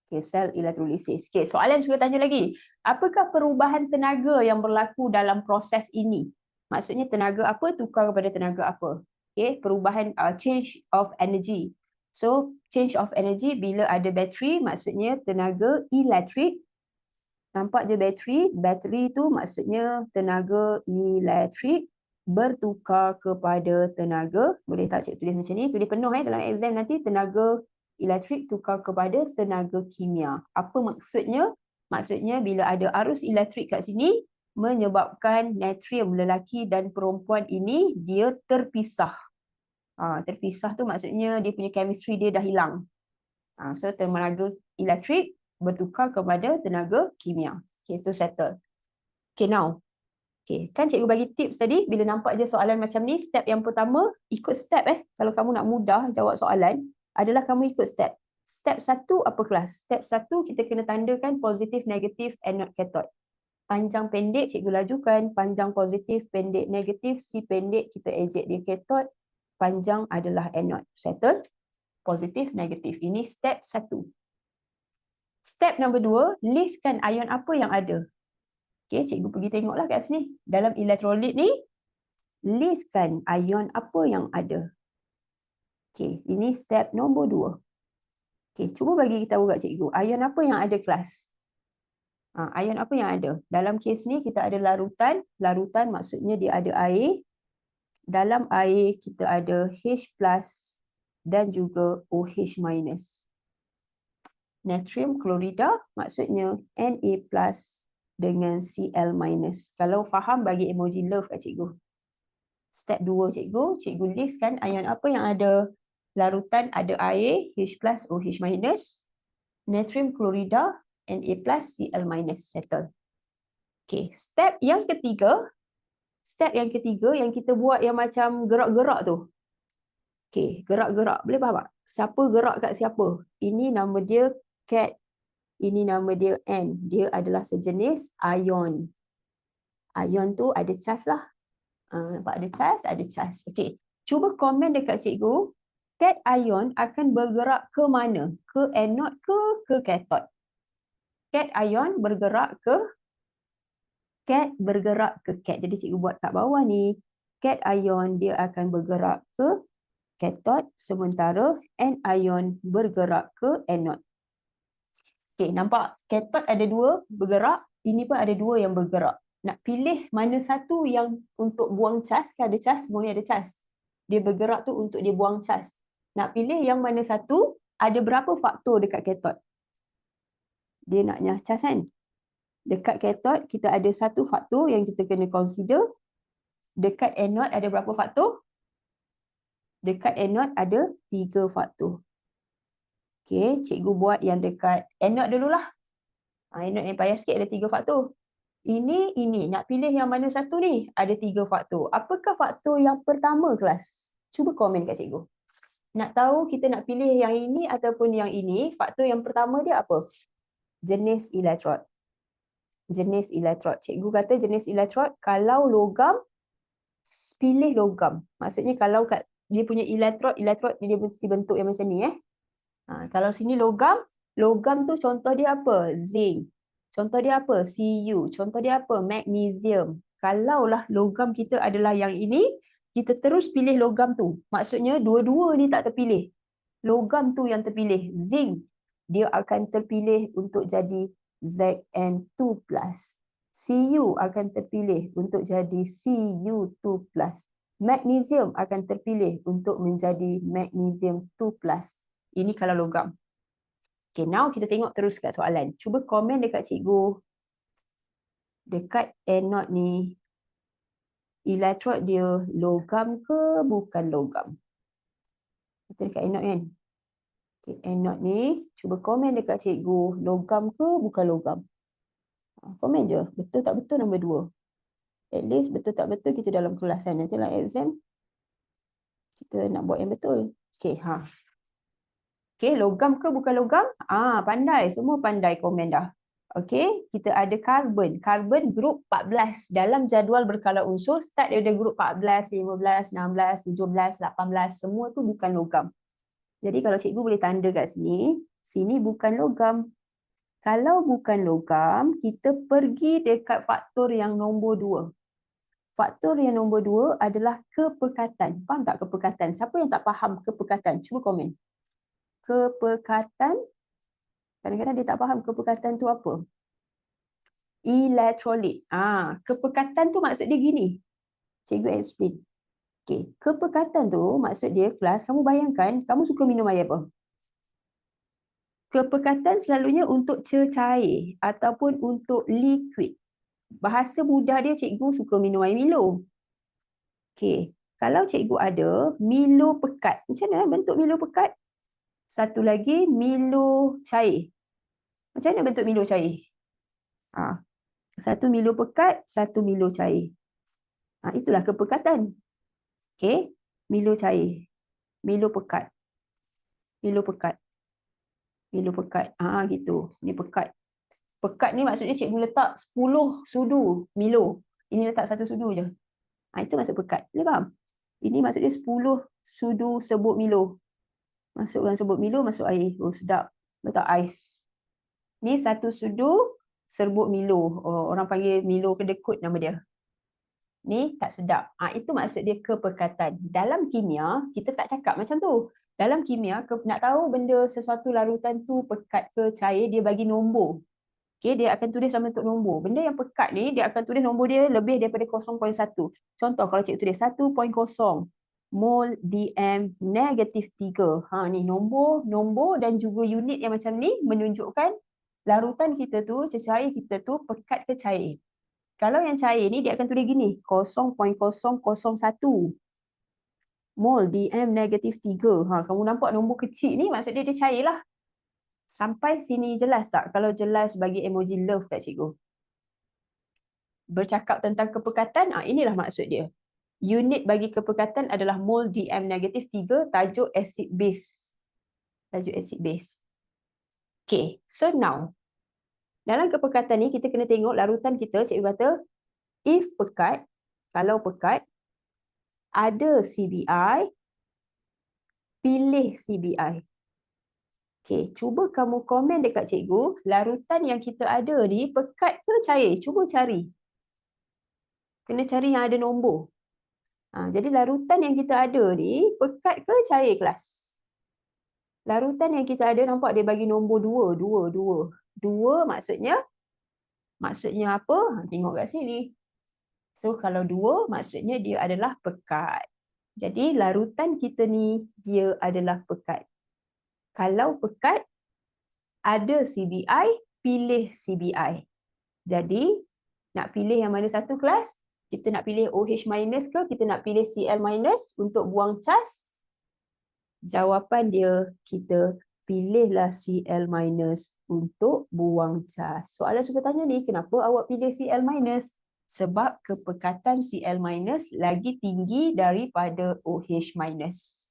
Okay, sel elektrolisis. Okay, soalan juga tanya lagi. Apakah perubahan tenaga yang berlaku dalam proses ini? Maksudnya tenaga apa tukar kepada tenaga apa? Okay, perubahan change of energy. So, change of energy bila ada bateri maksudnya tenaga elektrik. Nampak je bateri? Bateri tu maksudnya tenaga elektrik bertukar kepada tenaga. Boleh tak cikgu tulis macam ni? Tulis penuh dalam exam nanti tenaga elektrik tukar kepada tenaga kimia. Apa maksudnya? Maksudnya bila ada arus elektrik kat sini, menyebabkan natrium lelaki dan perempuan ini dia terpisah. Terpisah tu maksudnya dia punya chemistry dia dah hilang. So tenaga elektrik bertukar kepada tenaga kimia. Okay, itu settle. Okay, now. Okay, kan cikgu bagi tips tadi, bila nampak je soalan macam ni, step yang pertama, ikut step Kalau kamu nak mudah jawab soalan, adalah kamu ikut step. Step 1 apa kelas? Step 1 kita kena tandakan positif, negatif, anode, cathode. Panjang pendek cikgu lajukan, panjang positif, pendek negatif, si pendek kita ejek dia cathode, panjang adalah anode. Settle? Positif, negatif. Ini step 1. Step nombor 2, listkan ion apa yang ada. Okay, cikgu pergi tengoklah kat sini. Dalam elektrolit ni, listkan ion apa yang ada. Okay, ini step nombor 2. Okay, cuba bagi tahu kat cikgu, ion apa yang ada kelas? Ion apa yang ada? Dalam kes ni kita ada larutan. Larutan maksudnya dia ada air. Dalam air kita ada H+ dan juga OH-. Natrium klorida maksudnya Na+ dengan Cl-. Kalau faham bagi emoji love kat cikgu. Step 2 cikgu listkan ion apa yang ada. Larutan ada air, H+, OH-. Natrium klorida, Na+, Cl-. Settle. Okay, step yang ketiga. Step yang ketiga yang kita buat yang macam gerak-gerak tu. Okay, gerak-gerak. Boleh faham tak? Siapa gerak kat siapa? Ini nama dia cat. Ini nama dia N. Dia adalah sejenis ion. Ion tu ada charge lah. Nampak ada charge? Ada charge. Okay. Cuba komen dekat cikgu. Cat ion akan bergerak ke mana? Ke anode ke cathode? Cat ion bergerak ke cat. Jadi cikgu buat kat bawah ni. Cat ion dia akan bergerak ke cathode. Sementara anion bergerak ke anode. Okay, nampak cathode ada 2 bergerak, ini pun ada 2 yang bergerak. Nak pilih mana satu yang untuk buang cas, kan ada cas, semua ni ada cas. Dia bergerak tu untuk dia buang cas. Nak pilih yang mana satu, ada berapa faktor dekat cathode? Dia naknya cas kan? Dekat cathode kita ada 1 faktor yang kita kena consider. Dekat anode ada berapa faktor? Dekat anode ada 3 faktor. Okay, cikgu buat yang dekat anode dululah. Anode yang payah sikit ada 3 faktor. Ini. Nak pilih yang mana satu ni? Ada 3 faktor. Apakah faktor yang pertama kelas? Cuba komen kat cikgu. Nak tahu kita nak pilih yang ini ataupun yang ini, faktor yang pertama dia apa? Jenis elektrod. Jenis elektrod. Cikgu kata jenis elektrod, kalau logam, pilih logam. Maksudnya kalau kat dia punya elektrod dia mesti bentuk yang macam ni kalau sini logam tu contoh dia apa? Zinc. Contoh dia apa? Cu. Contoh dia apa? Magnesium. Kalaulah logam kita adalah yang ini, kita terus pilih logam tu. Maksudnya dua-dua ni tak terpilih. Logam tu yang terpilih. Zinc, dia akan terpilih untuk jadi Zn2+. Cu akan terpilih untuk jadi Cu2+. Magnesium akan terpilih untuk menjadi magnesium 2+. Ini kalau logam. Okay, now kita tengok terus kat soalan. Cuba komen dekat cikgu. Dekat anode ni, elektrod dia logam ke bukan logam? Kita dekat anode kan? Okay, anode ni, cuba komen dekat cikgu. Logam ke bukan logam? Komen je. Betul tak betul nombor 2. At least betul tak betul kita dalam kelas kan. Nanti dalam exam, kita nak buat yang betul. Okay, Okay, logam ke bukan logam? Pandai. Semua pandai komen dah. Okay, kita ada karbon. Karbon grup 14. Dalam jadual berkala unsur, start daripada grup 14, 15, 16, 17, 18. Semua tu bukan logam. Jadi kalau cikgu boleh tanda kat sini, sini bukan logam. Kalau bukan logam, kita pergi dekat faktor yang nombor 2. Faktor yang nombor 2 adalah kepekatan. Faham tak kepekatan? Siapa yang tak faham kepekatan? Cuba komen. Kepekatan. Kadang-kadang dia tak faham kepekatan tu apa. Elektrolit. Kepekatan tu maksud dia gini. Cikgu explain. Okay. Kepekatan tu maksud dia, kelas, kamu bayangkan, kamu suka minum air apa? Kepekatan selalunya untuk cecair ataupun untuk liquid. Bahasa mudah dia cikgu suka minum air Milo. Okey, kalau cikgu ada Milo pekat. Macam mana bentuk Milo pekat? Satu lagi Milo cair. Macam mana bentuk Milo cair? Satu Milo pekat, satu Milo cair. Itulah kepekatan. Okey, Milo cair. Milo pekat. Milo pekat. Milo pekat. Gitu. Ni pekat. Pekat ni maksudnya cikgu letak 10 sudu Milo. Ini letak satu sudu je. Itu maksud pekat. Boleh faham? Ini maksudnya 10 sudu serbuk Milo. Masukkan serbuk Milo, masuk air. Oh, sedap. Letak ais. Ni satu sudu serbuk Milo. Orang panggil Milo kedekut nama dia. Ni tak sedap. Itu maksud dia kepekatan. Dalam kimia, kita tak cakap macam tu. Dalam kimia, nak tahu benda sesuatu larutan tu pekat ke cair, dia bagi nombor. Okay, dia akan tulis dalam bentuk nombor. Benda yang pekat ni, dia akan tulis nombor dia lebih daripada 0.1. Contoh, kalau cikgu tulis 1.0 mol DM negatif 3. Ni nombor dan juga unit yang macam ni menunjukkan larutan kita tu, cecair kita tu pekat ke cair. Kalau yang cair ni, dia akan tulis gini, 0.001 mol DM negatif 3. Kamu nampak nombor kecil ni, maksud dia cair lah. Sampai sini jelas tak? Kalau jelas, bagi emoji love kat cikgu. Bercakap tentang kepekatan, inilah maksud dia. Unit bagi kepekatan adalah mol DM negatif 3, tajuk acid base. Tajuk acid base. Okay, so now, dalam kepekatan ni, kita kena tengok larutan kita, cikgu kata, if pekat, kalau pekat, ada CBI, pilih CBI. Okay, cuba kamu komen dekat cikgu, larutan yang kita ada ni pekat ke cair? Cuba cari. Kena cari yang ada nombor. Jadi larutan yang kita ada ni pekat ke cair kelas? Larutan yang kita ada nampak dia bagi nombor 2. 2 maksudnya apa? Tengok kat sini. So kalau 2 maksudnya dia adalah pekat. Jadi larutan kita ni dia adalah pekat. Kalau pekat, ada CBI, pilih CBI. Jadi, nak pilih yang mana satu kelas? Kita nak pilih OH minus ke? Kita nak pilih Cl minus untuk buang cas? Jawapan dia, kita pilihlah Cl minus untuk buang cas. Soalan suka tanya ni, kenapa awak pilih Cl minus? Sebab kepekatan Cl minus lagi tinggi daripada OH minus.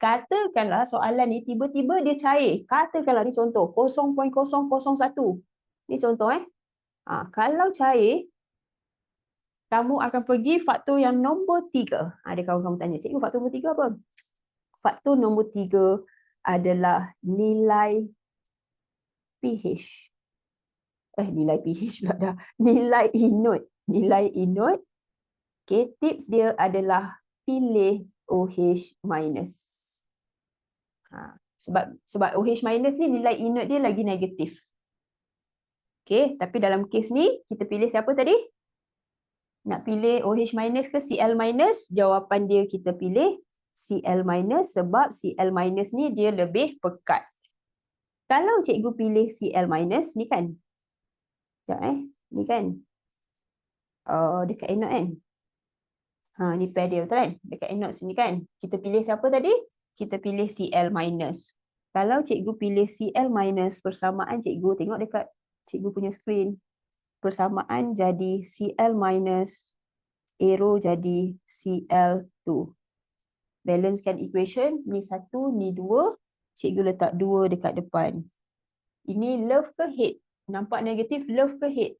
Katakanlah soalan ni tiba-tiba dia cair. Katakanlah ni contoh 0.001. Ni contoh kalau cair, kamu akan pergi faktor yang nombor 3. Ada kawan-kawan tanya, cikgu faktor nombor 3 apa? Faktor nombor 3 adalah nilai pH. Nilai pH pula dah. Nilai inut. Nilai inut. Okay, tips dia adalah pilih OH minus. Sebab OH minus ni nilai inert dia lagi negatif. Okay, tapi dalam kes ni kita pilih siapa tadi? Nak pilih OH minus ke Cl minus? Jawapan dia kita pilih Cl minus sebab Cl minus ni dia lebih pekat. Kalau cikgu pilih Cl minus ni kan? Sekejap ni kan? Dekat anode kan? Ni pair dia betul kan? Dekat anode sini kan? Kita pilih siapa tadi? Kita pilih Cl minus. Kalau cikgu pilih Cl minus, persamaan cikgu, tengok dekat cikgu punya screen. Persamaan jadi Cl minus, arrow jadi Cl2. Balancekan equation, ni 1, ni 2. Cikgu letak 2 dekat depan. Ini love ke hate? Nampak negatif, love ke hate?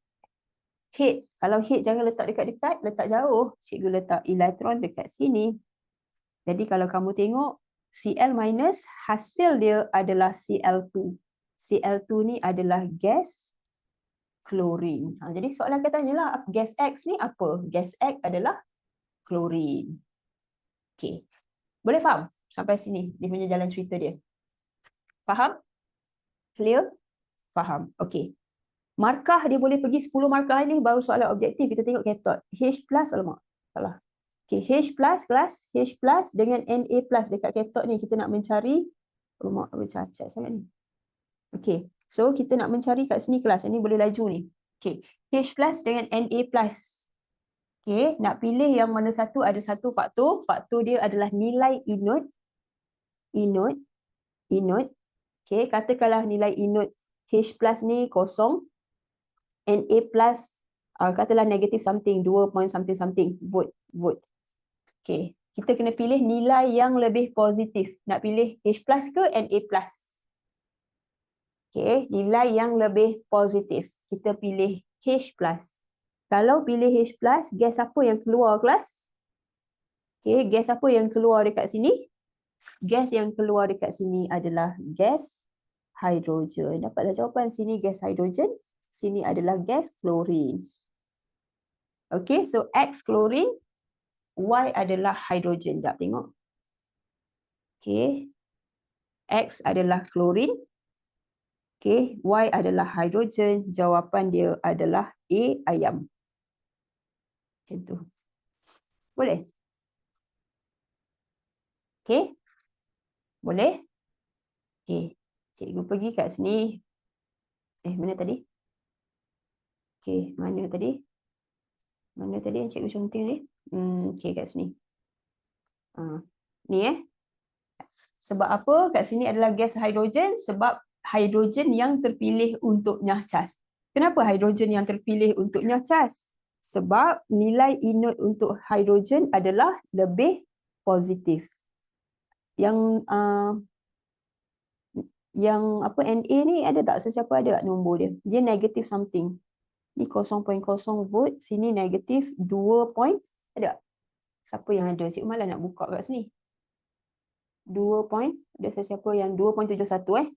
Hate. Kalau hate jangan letak dekat-dekat, letak jauh. Cikgu letak elektron dekat sini. Jadi kalau kamu tengok, Cl minus hasil dia adalah Cl2. Cl2 ni adalah gas klorin. Jadi soalan katanya lah, gas X ni apa? Gas X adalah klorin. Okay. Boleh faham? Sampai sini, dia punya jalan cerita dia. Faham? Clear? Faham. Okay. Markah dia boleh pergi 10 markah ni, baru soalan objektif. Kita tengok cathode. H plus, alamak. Salah. Okay, H plus kelas, H plus dengan Na plus dekat cathode ni kita nak mencari, alamak, cacat sangat ni. Okay, so kita nak mencari kat sini kelas. Ini boleh laju ni. Okay, H plus dengan Na plus. Okay, nak pilih yang mana satu, ada satu faktor. Faktor dia adalah nilai inut. Inut. Okay, katakanlah nilai inut H plus ni kosong. Na plus, katalah negative something, 2 point something something, volt. Okay, kita kena pilih nilai yang lebih positif. Nak pilih H plus ke Na plus? Okay, nilai yang lebih positif. Kita pilih H plus. Kalau pilih H plus, gas apa yang keluar kelas? Okay, gas apa yang keluar dekat sini? Gas yang keluar dekat sini adalah gas hidrogen. Dapatlah jawapan sini gas hidrogen. Sini adalah gas klorin. Okay, so X klorin, Y adalah hidrogen. Sekejap tengok. Okay, X adalah klorin. Okay, Y adalah hidrogen. Jawapan dia adalah A, ayam. Macam tu. Boleh? Okay. Boleh? Okay. Cikgu pergi kat sini. Mana tadi? Okay, mana tadi? Mana tadi yang cikgu contoh ni? Okay, kat sini. Ni Sebab apa? Kat sini adalah gas hidrogen. Sebab hidrogen yang terpilih untuk nyahcas. Kenapa hidrogen yang terpilih untuk nyahcas? Sebab nilai inut untuk hidrogen adalah lebih positif. Yang apa Na ni ada tak? Sesiapa ada tak nombor dia? Dia negative something. Ni 0.0 volt, sini negatif 2 point. Ada tak? Siapa yang ada? Cikgu malah nak buka kat sini. 2 point. Ada sesiapa yang 2.71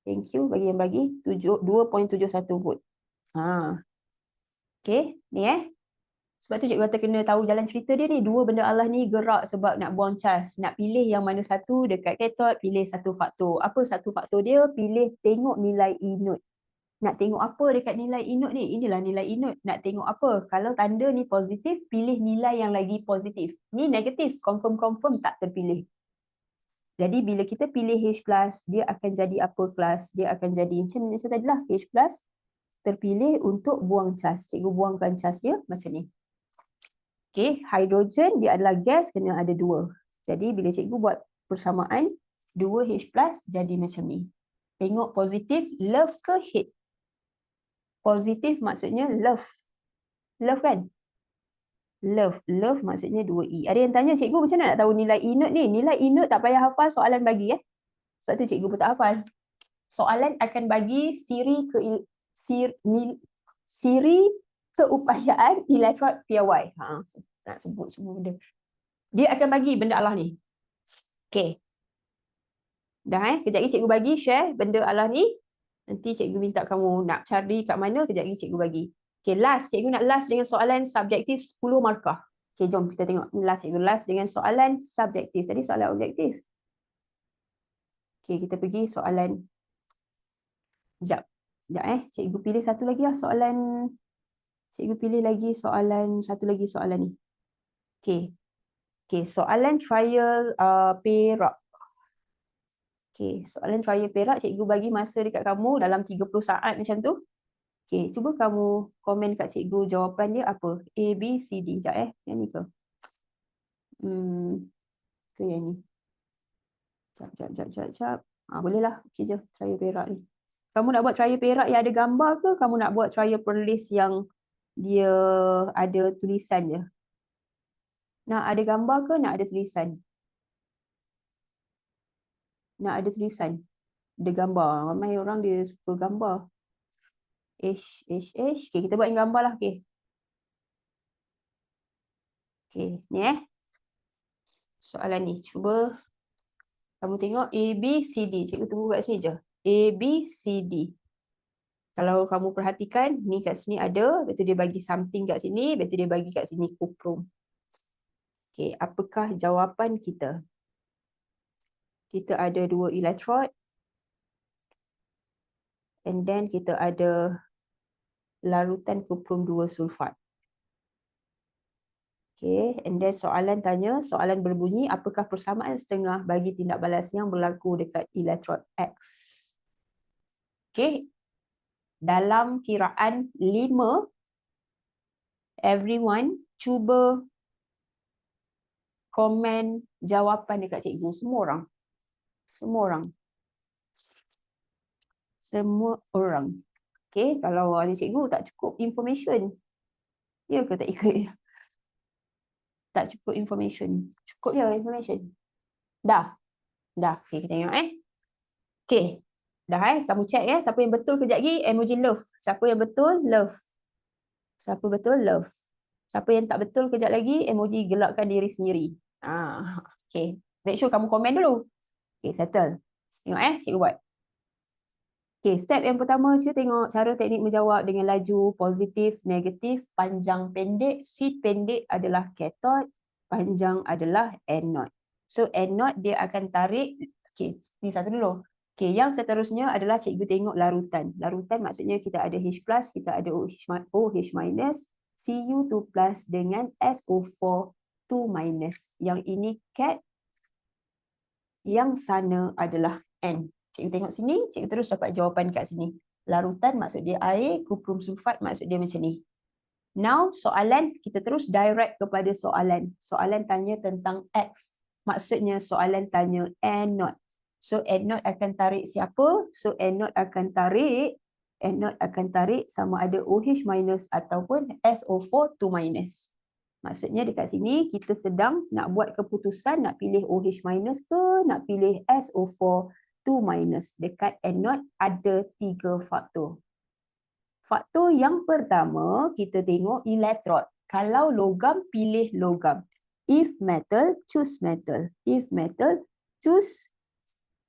Thank you bagi yang bagi. 2.71 volt. Okay, ni Sebab tu cikgu kata kena tahu jalan cerita dia ni. Dua benda Allah ni gerak sebab nak buang cas. Nak pilih yang mana satu dekat kathod, pilih satu faktor. Apa satu faktor dia? Pilih tengok nilai inut. Nak tengok apa dekat nilai inut ni? Inilah nilai inut. Nak tengok apa? Kalau tanda ni positif, pilih nilai yang lagi positif. Ni negatif, confirm tak terpilih. Jadi bila kita pilih H+, dia akan jadi apa kelas? Dia akan jadi macam ni saya tadilah, H+, terpilih untuk buang cas. Cikgu buangkan cas dia macam ni. Okay, hidrogen dia adalah gas, kena ada 2. Jadi bila cikgu buat persamaan, 2H+, jadi macam ni. Tengok positif, love ke hate? Positif maksudnya love. Love kan? Love maksudnya 2E. Ada yang tanya, cikgu macam mana nak tahu nilai inut ni? Nilai inut tak payah hafal, soalan bagi Sebab tu cikgu pun tak hafal. Soalan akan bagi siri keupayaan elektrod PY. Nak sebut semua benda. Dia akan bagi benda Allah ni. Okay. Dah kejap lagi cikgu bagi share benda Allah ni. Nanti cikgu minta kamu nak cari kat mana, kejap lagi cikgu bagi. Okay, cikgu nak last dengan soalan subjektif 10 markah. Okay, jom kita tengok. Cikgu last dengan soalan subjektif. Tadi soalan objektif. Okay, kita pergi soalan. Sekejap, cikgu pilih satu lagi soalan. Cikgu pilih lagi soalan, satu lagi soalan ni. Okay, soalan trial perak. Okay, soalan trial perak, cikgu bagi masa dekat kamu dalam 30 saat macam tu. Okay, cuba kamu komen kat cikgu jawapan dia apa? A, B, C, D. Sekejap yang ni ke? Ke yang ni? Sekejap. Bolehlah. Okay je, trial perak ni. Kamu nak buat trial perak yang ada gambar ke? Kamu nak buat trial perlis yang dia ada tulisan je? Nak ada gambar ke nak ada tulisan? Nak ada tulisan. Ada gambar. Ramai orang dia suka gambar. Okay, kita buat yang gambar lah. Okay, ni soalan ni. Cuba kamu tengok A, B, C, D. Cikgu tunggu kat sini je. A, B, C, D. Kalau kamu perhatikan, ni kat sini ada. Lepas tu dia bagi something kat sini. Lepas tu dia bagi kat sini kuprum. Okay, apakah jawapan kita? Kita ada 2 elektrod. And then kita ada larutan kuprum 2 sulfat. Okay, and then soalan berbunyi, apakah persamaan setengah bagi tindak balas yang berlaku dekat elektrod X? Okay. Dalam kiraan 5, everyone cuba komen jawapan dekat cikgu. Semua orang. Semua orang. Semua orang. Okay, kalau ada cikgu tak cukup information. Ya ke tak ikut? Tak cukup information. Cukup ya information. Dah. Dah. Okay, kita tengok Okay. Dah kamu check siapa yang betul kejap lagi emoji love. Siapa yang betul love. Siapa betul love. Siapa yang tak betul kejap lagi emoji gelakkan diri sendiri. Okay. Make sure kamu komen dulu. Okay, settle. Tengok cikgu buat. Okay, step yang pertama saya tengok cara teknik menjawab dengan laju, positif, negatif, panjang, pendek. Si pendek adalah cathode, panjang adalah anode. So anode dia akan tarik, okay, ni satu dulu. Okay, yang seterusnya adalah cikgu tengok larutan. Larutan maksudnya kita ada H+, kita ada OH-, Cu2+ dengan SO4 2-. Yang ini cat, yang sana adalah N. Cikgu tengok sini, cikgu terus dapat jawapan kat sini. Larutan maksud dia air, kuprum sulfat maksud dia macam ni. Now, soalan kita terus direct kepada soalan. Soalan tanya tentang X. Maksudnya soalan tanya anode. So, anode akan tarik siapa? So, anode akan tarik sama ada OH- ataupun SO4 2-. Maksudnya dekat sini kita sedang nak buat keputusan nak pilih OH- ke nak pilih SO4 2-. Dekat anode ada 3 faktor. Faktor yang pertama kita tengok elektrod. Kalau logam pilih logam. If metal choose metal. If metal choose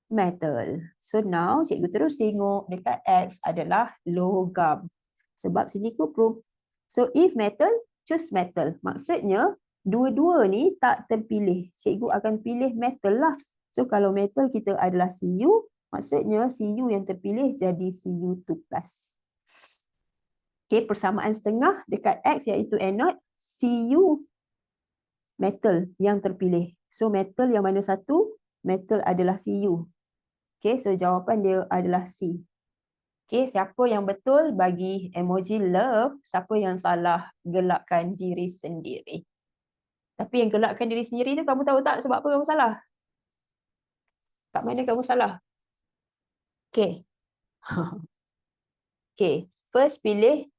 metal. So now cikgu terus tengok dekat X adalah logam. Sebab sini kuprum. So if metal choose metal. Maksudnya dua-dua ni tak terpilih. Cikgu akan pilih metal lah. So kalau metal kita adalah Cu, maksudnya Cu yang terpilih jadi Cu2+. Okay, persamaan setengah dekat X iaitu anode, Cu metal yang terpilih. So metal yang mana satu? Metal adalah Cu. Okay, so jawapan dia adalah C. Okay, siapa yang betul bagi emoji love, siapa yang salah gelakkan diri sendiri. Tapi yang gelakkan diri sendiri tu kamu tahu tak sebab apa kamu salah? Kat mana kamu salah? Okay. Okay, first pilih,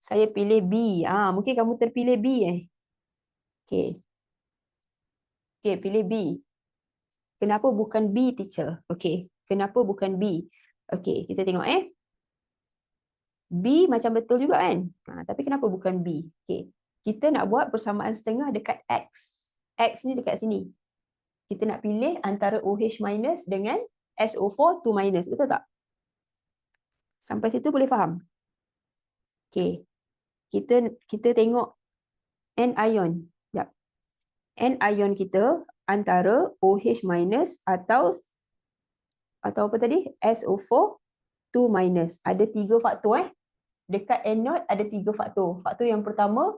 saya pilih B. Mungkin kamu terpilih B Okay. Okay, pilih B. Kenapa bukan B, teacher? Okay, kenapa bukan B? Okay, kita tengok B macam betul juga kan? Tapi kenapa bukan B? Okay, kita nak buat persamaan setengah dekat X. X ni dekat sini. Kita nak pilih antara OH- dengan SO4 2-. Betul tak? Sampai situ boleh faham? Okay. Kita tengok anion. Sekejap. Anion kita antara OH- atau apa tadi? SO4 2-. Ada 3 faktor Dekat anode ada 3 faktor. Faktor yang pertama,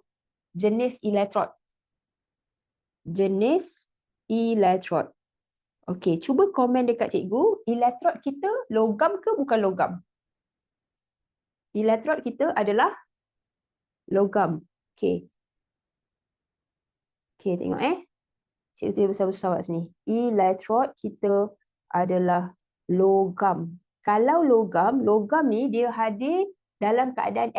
jenis elektrod. Jenis elektrod. Okey, cuba komen dekat cikgu, elektrod kita logam ke bukan logam? Elektrod kita adalah logam. Okey. Okey, tengok cikgu tulis besar-besar kat sini. Elektrod kita adalah logam. Kalau logam ni dia hadir dalam keadaan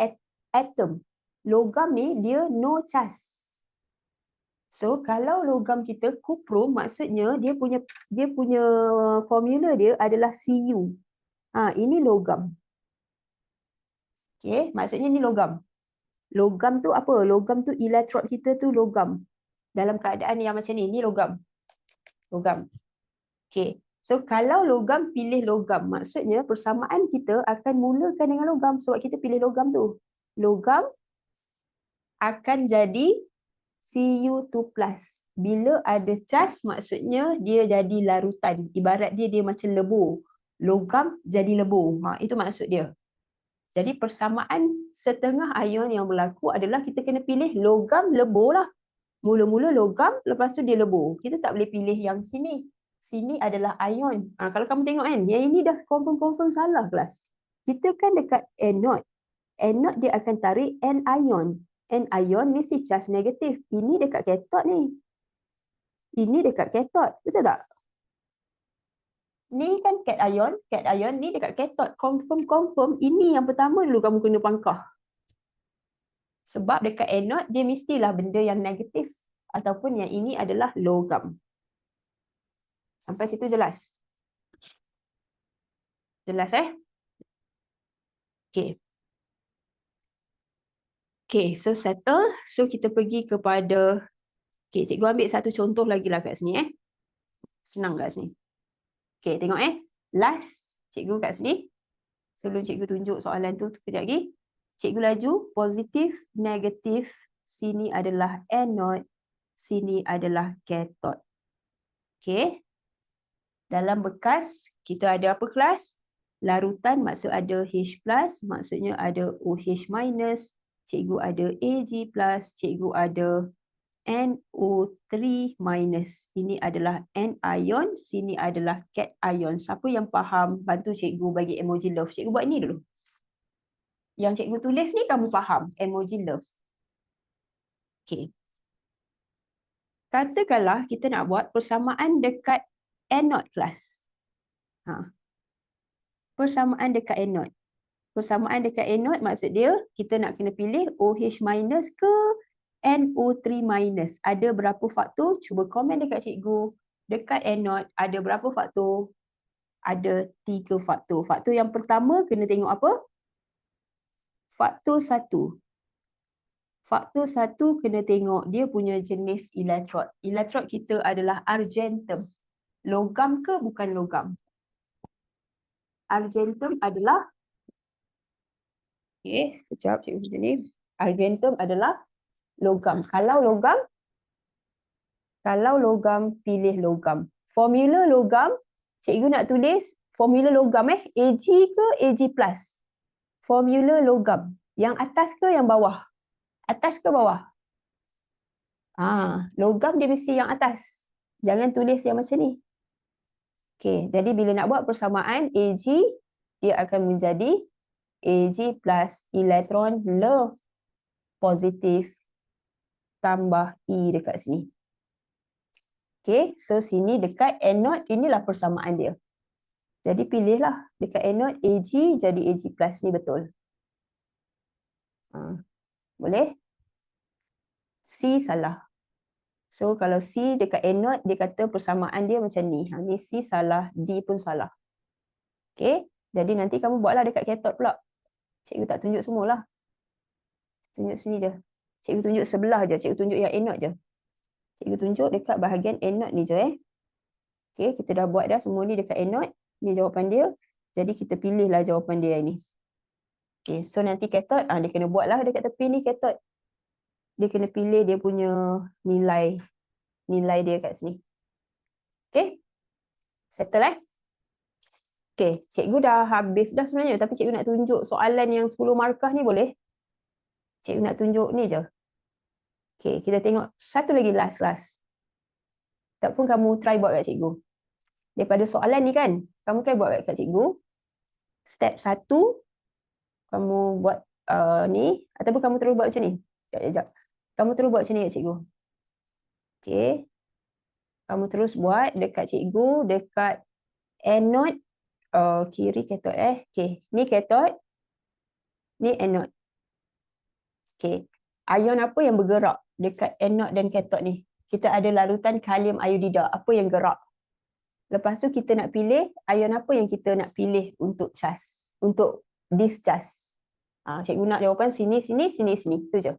atom. Logam ni dia no charge. So kalau logam kita kuprum, maksudnya dia punya formula dia adalah Cu. Ini logam. Okey, maksudnya ni logam. Logam tu apa? Logam tu elektrod kita tu logam. Dalam keadaan yang macam ni logam. Logam. Okey. So kalau logam pilih logam, maksudnya persamaan kita akan mulakan dengan logam sebab kita pilih logam tu. Logam akan jadi Cu2+. Bila ada charge maksudnya dia jadi larutan. Ibarat dia macam lebur. Logam jadi lebur. Itu maksud dia. Jadi persamaan setengah ion yang berlaku adalah kita kena pilih logam lebur lah. Mula-mula logam, lepas tu dia lebur. Kita tak boleh pilih yang sini. Sini adalah ion. Kalau kamu tengok yang ini dah confirm salah kelas. Kita kan dekat anode. Anode dia akan tarik anion. Anion mesti charge negatif. Ini dekat kathod ni. Ini dekat kathod. Betul tak? Ni kan cation, ni dekat kathod. Confirm. Ini yang pertama dulu kamu kena pangkah. Sebab dekat anode dia mestilah benda yang negatif. Ataupun yang ini adalah logam. Sampai situ jelas? Jelas Okay. Okay, so settle. So kita pergi kepada, okay, cikgu ambil satu contoh lagi lah kat sini Senang kat sini. Okay, tengok last cikgu kat sini. Sebelum cikgu tunjuk soalan tu kejap lagi. Cikgu laju, positif, negatif. Sini adalah anode. Sini adalah kathod. Okay. Dalam bekas, kita ada apa kelas? Larutan maksud ada H+, maksudnya ada OH-. Cikgu ada Ag+, cikgu ada NO3-. Ini adalah anion, sini adalah cation. Siapa yang faham, bantu cikgu bagi emoji love. Cikgu buat ini dulu. Yang cikgu tulis ni kamu faham, emoji love. Okay. Katakanlah kita nak buat persamaan dekat anode kelas. Persamaan dekat anode. Persamaan dekat anode maksud dia kita nak kena pilih OH- ke NO3-. Ada berapa faktor? Cuba komen dekat cikgu. Dekat anode ada berapa faktor? Ada 3 faktor. Faktor yang pertama kena tengok apa? Faktor 1. Faktor 1 kena tengok dia punya jenis elektrod. Elektrod kita adalah argentum. Logam ke bukan logam? Argentum adalah, okay, kejap cikgu macam ni. Argentum adalah logam. Kalau logam, pilih logam. Formula logam, cikgu nak tulis formula logam Ag ke Ag+. Formula logam. Yang atas ke yang bawah? Atas ke bawah? Logam dia mesti yang atas. Jangan tulis yang macam ni. Okay, jadi bila nak buat persamaan Ag, dia akan menjadi Ag plus elektron love positif tambah E dekat sini. Okay, so sini dekat anode, inilah persamaan dia. Jadi pilihlah dekat anode Ag jadi Ag plus ni betul. Boleh? C salah. So kalau C dekat anode dia kata persamaan dia macam ni. Ni C salah, D pun salah. Okay, jadi nanti kamu buatlah dekat kathod pula. Cikgu tak tunjuk semualah. Tunjuk sini je. Cikgu tunjuk sebelah je. Cikgu tunjuk yang anode je. Cikgu tunjuk dekat bahagian anode ni je Okay, kita dah buat dah semua ni dekat anode. Ni jawapan dia. Jadi kita pilihlah jawapan dia yang ni. Okay, so nanti kathod, dia kena buatlah dekat tepi ni kathod. Dia kena pilih dia punya nilai dia kat sini. Okay, settle Okay, cikgu dah habis dah sebenarnya. Tapi cikgu nak tunjuk soalan yang 10 markah ni boleh? Cikgu nak tunjuk ni je. Okay, kita tengok satu lagi last. Tak pun kamu try buat kat cikgu. Daripada soalan ni kan, kamu try buat kat cikgu. Step 1, kamu buat ni. Ataupun kamu terus buat macam ni. Sekejap. Kamu terus buat macam ni kat cikgu. Okay. Kamu terus buat dekat cikgu, dekat anode. Kiri kathod Okay, ni kathod. Ni anode. Okay. Ion apa yang bergerak dekat anode dan kathod ni? Kita ada larutan kalium iodida. Apa yang gerak? Lepas tu kita nak pilih ion apa yang kita nak pilih untuk charge, untuk discharge. Cikgu nak jawapan sini. Itu je.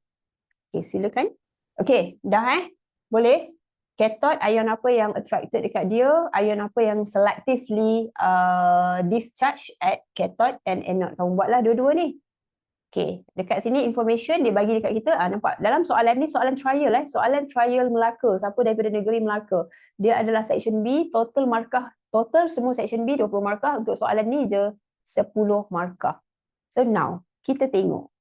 Okay, silakan. Okay, dah Boleh? Cathode, ion apa yang attracted dekat dia, ion apa yang selectively discharge at cathode and anode. Kamu buatlah dua-dua ni. Okay, dekat sini information dia bagi dekat kita. Nampak? Dalam soalan ni soalan trial soalan trial Melaka. Siapa daripada negeri Melaka. Dia adalah section B, total markah. Total semua section B 20 markah. Untuk soalan ni je 10 markah. So now, kita tengok.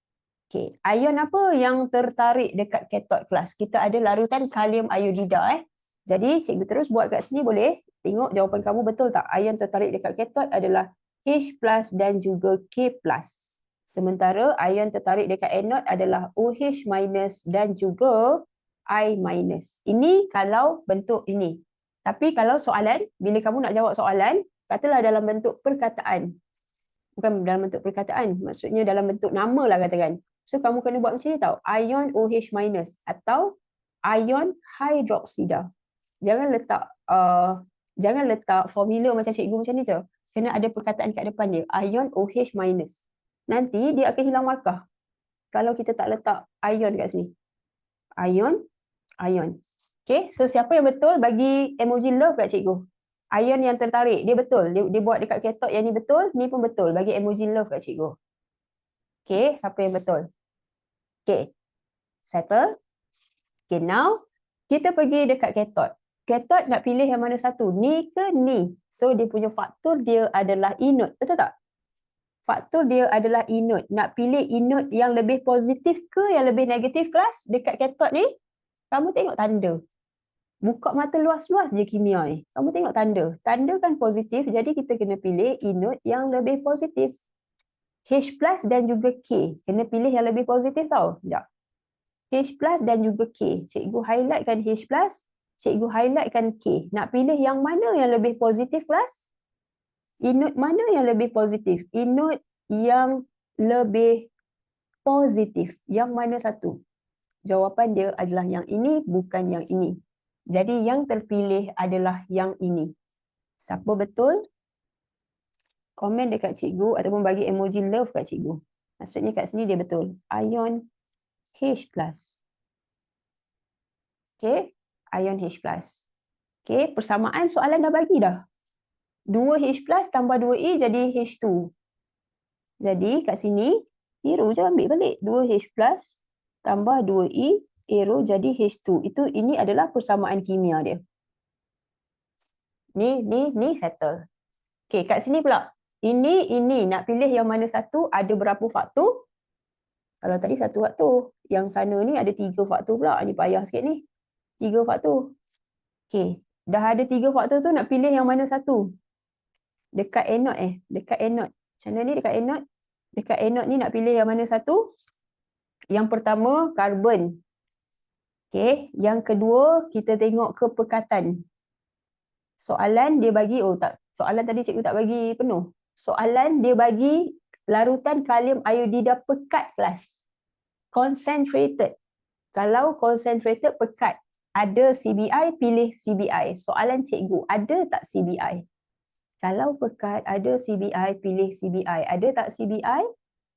Okay, ion apa yang tertarik dekat cathode kelas? Kita ada larutan kalium iodida Jadi cikgu terus buat kat sini boleh? Tengok jawapan kamu betul tak? Ion tertarik dekat cathode adalah H plus dan juga K plus. Sementara ion tertarik dekat anode adalah OH minus dan juga I minus. Ini kalau bentuk ini. Tapi kalau soalan, bila kamu nak jawab soalan, katalah dalam bentuk perkataan. Bukan dalam bentuk perkataan, maksudnya dalam bentuk nama lah katakan. So kamu kena buat macam ni tau. Ion OH minus atau ion hydroxida. Jangan letak formula macam cikgu macam ni je. Kena ada perkataan kat depan dia. Ion OH minus. Nanti dia akan hilang markah. Kalau kita tak letak ion kat sini. Ion. Okay, so siapa yang betul bagi emoji love kat cikgu? Ion yang tertarik, dia betul. Dia buat dekat katalog yang ni betul, ni pun betul. Bagi emoji love kat cikgu. Okay, siapa yang betul? Okay, settle. Okay, now kita pergi dekat katalog. Katalog nak pilih yang mana satu? Ni ke ni? So, dia punya faktor dia adalah inode. Betul tak? Faktor dia adalah inode. Nak pilih inode yang lebih positif ke yang lebih negatif kelas? Dekat katalog ni, kamu tengok tanda. Buka mata luas-luas je kimia ni. Kamu tengok tanda. Tanda kan positif, jadi kita kena pilih inode yang lebih positif. H plus dan juga K. Kena pilih yang lebih positif tau. Sekejap. H plus dan juga K. Cikgu highlightkan H plus. Cikgu highlightkan K. Nak pilih yang mana yang lebih positif kelas? Inode mana yang lebih positif? Inode yang lebih positif. Yang mana satu? Jawapan dia adalah yang ini, bukan yang ini. Jadi yang terpilih adalah yang ini. Siapa betul? Komen dekat cikgu ataupun bagi emoji love kat cikgu. Maksudnya kat sini dia betul. Ion H plus. Okay. Ion H plus. Okay. Persamaan soalan dah bagi dah. 2H plus tambah 2E jadi H2. Jadi kat sini, arrow je ambil balik. 2H plus tambah 2E, arrow jadi H2. Ini adalah persamaan kimia dia. Ni settle. Okay, kat sini pula. Ini nak pilih yang mana satu, ada berapa faktor? Kalau tadi satu faktor. Yang sana ni ada 3 faktor pula. Ni payah sikit ni. 3 faktor. Okay, dah ada 3 faktor tu, nak pilih yang mana satu? Dekat anode dekat anode. Macam mana ni dekat anode? Dekat anode ni nak pilih yang mana satu? Yang pertama, karbon. Okay, yang kedua, kita tengok kepekatan. Soalan dia bagi, soalan tadi cikgu tak bagi penuh. Soalan dia bagi larutan kalium iodida pekat kelas. Concentrated. Kalau concentrated pekat, ada CBI, pilih CBI. Soalan cikgu, ada tak CBI? Kalau pekat, ada CBI, pilih CBI. Ada tak CBI?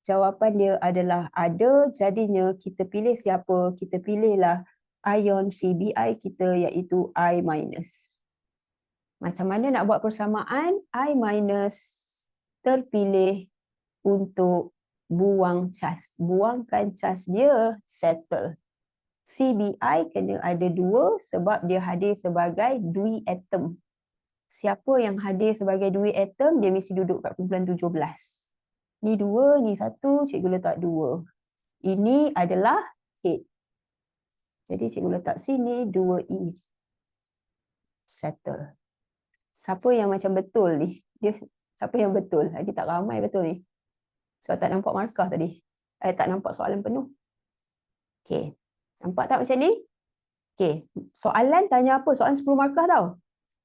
Jawapan dia adalah ada, jadinya kita pilih siapa? Kita pilihlah ion CBI kita, iaitu I minus. Macam mana nak buat persamaan? I minus terpilih untuk buang cas. Buangkan cas dia, settle. CBI kena ada 2 sebab dia hadir sebagai duiatom. Siapa yang hadir sebagai duiatom, dia mesti duduk kat kumpulan 17. Ni 2, ni 1, cikgu letak 2. Ini adalah 8. Jadi cikgu letak sini 2E. Settle. Siapa yang macam betul ni? Siapa yang betul? Lagi tak ramai betul ni. Sebab tak nampak markah tadi. Tak nampak soalan penuh. Okay. Nampak tak macam ni? Okay. Soalan tanya apa? Soalan 10 markah tau.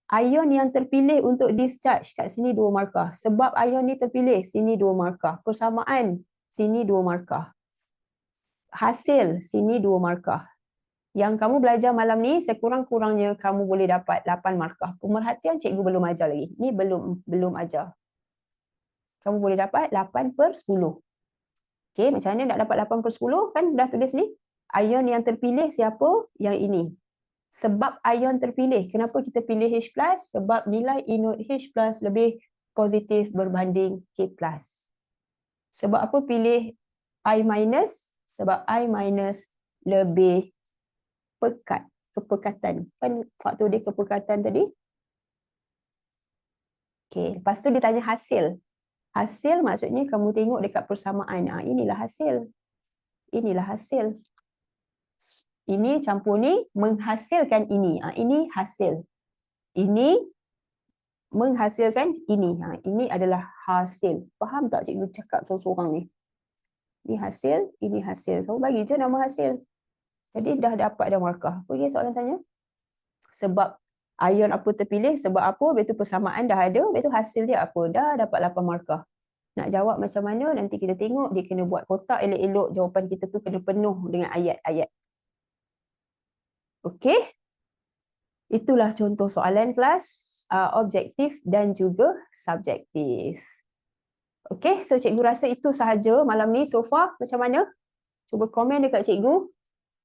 Ion yang terpilih untuk discharge kat sini 2 markah. Sebab ion ni terpilih, sini 2 markah. Persamaan, sini 2 markah. Hasil, sini 2 markah. Yang kamu belajar malam ni, sekurang-kurangnya kamu boleh dapat 8 markah. Pemerhatian cikgu belum ajar lagi. Ni belum ajar. Kamu boleh dapat 8/10. Okay, macam mana nak dapat 8/10? Kan dah tulis ni. Ion yang terpilih siapa? Yang ini. Sebab ion terpilih. Kenapa kita pilih H+? Sebab nilai inode H+ lebih positif berbanding K+. Sebab apa pilih I-? Sebab I- lebih pekat. Kepekatan. Kan faktor dia kepekatan tadi. Okay. Lepas tu dia tanya hasil. Hasil maksudnya kamu tengok dekat persamaan. Inilah hasil. Inilah hasil. Ini campur ni menghasilkan ini. Ini hasil. Ini menghasilkan ini. Ini adalah hasil. Faham tak cikgu cakap seorang-seorang ni? Ini hasil. Kamu bagi je nama hasil. Jadi dah dapat dah markah. Okey, soalan tanya. Sebab ion apa terpilih, sebab apa, lepas tu persamaan dah ada, lepas tu hasil dia apa, dah dapat 8 markah. Nak jawab macam mana, nanti kita tengok, dia kena buat kotak elok-elok, jawapan kita tu kena penuh dengan ayat-ayat. Okey? Itulah contoh soalan kelas objektif dan juga subjektif. Okey, so cikgu rasa itu sahaja malam ni so far. Macam mana? Cuba komen dekat cikgu.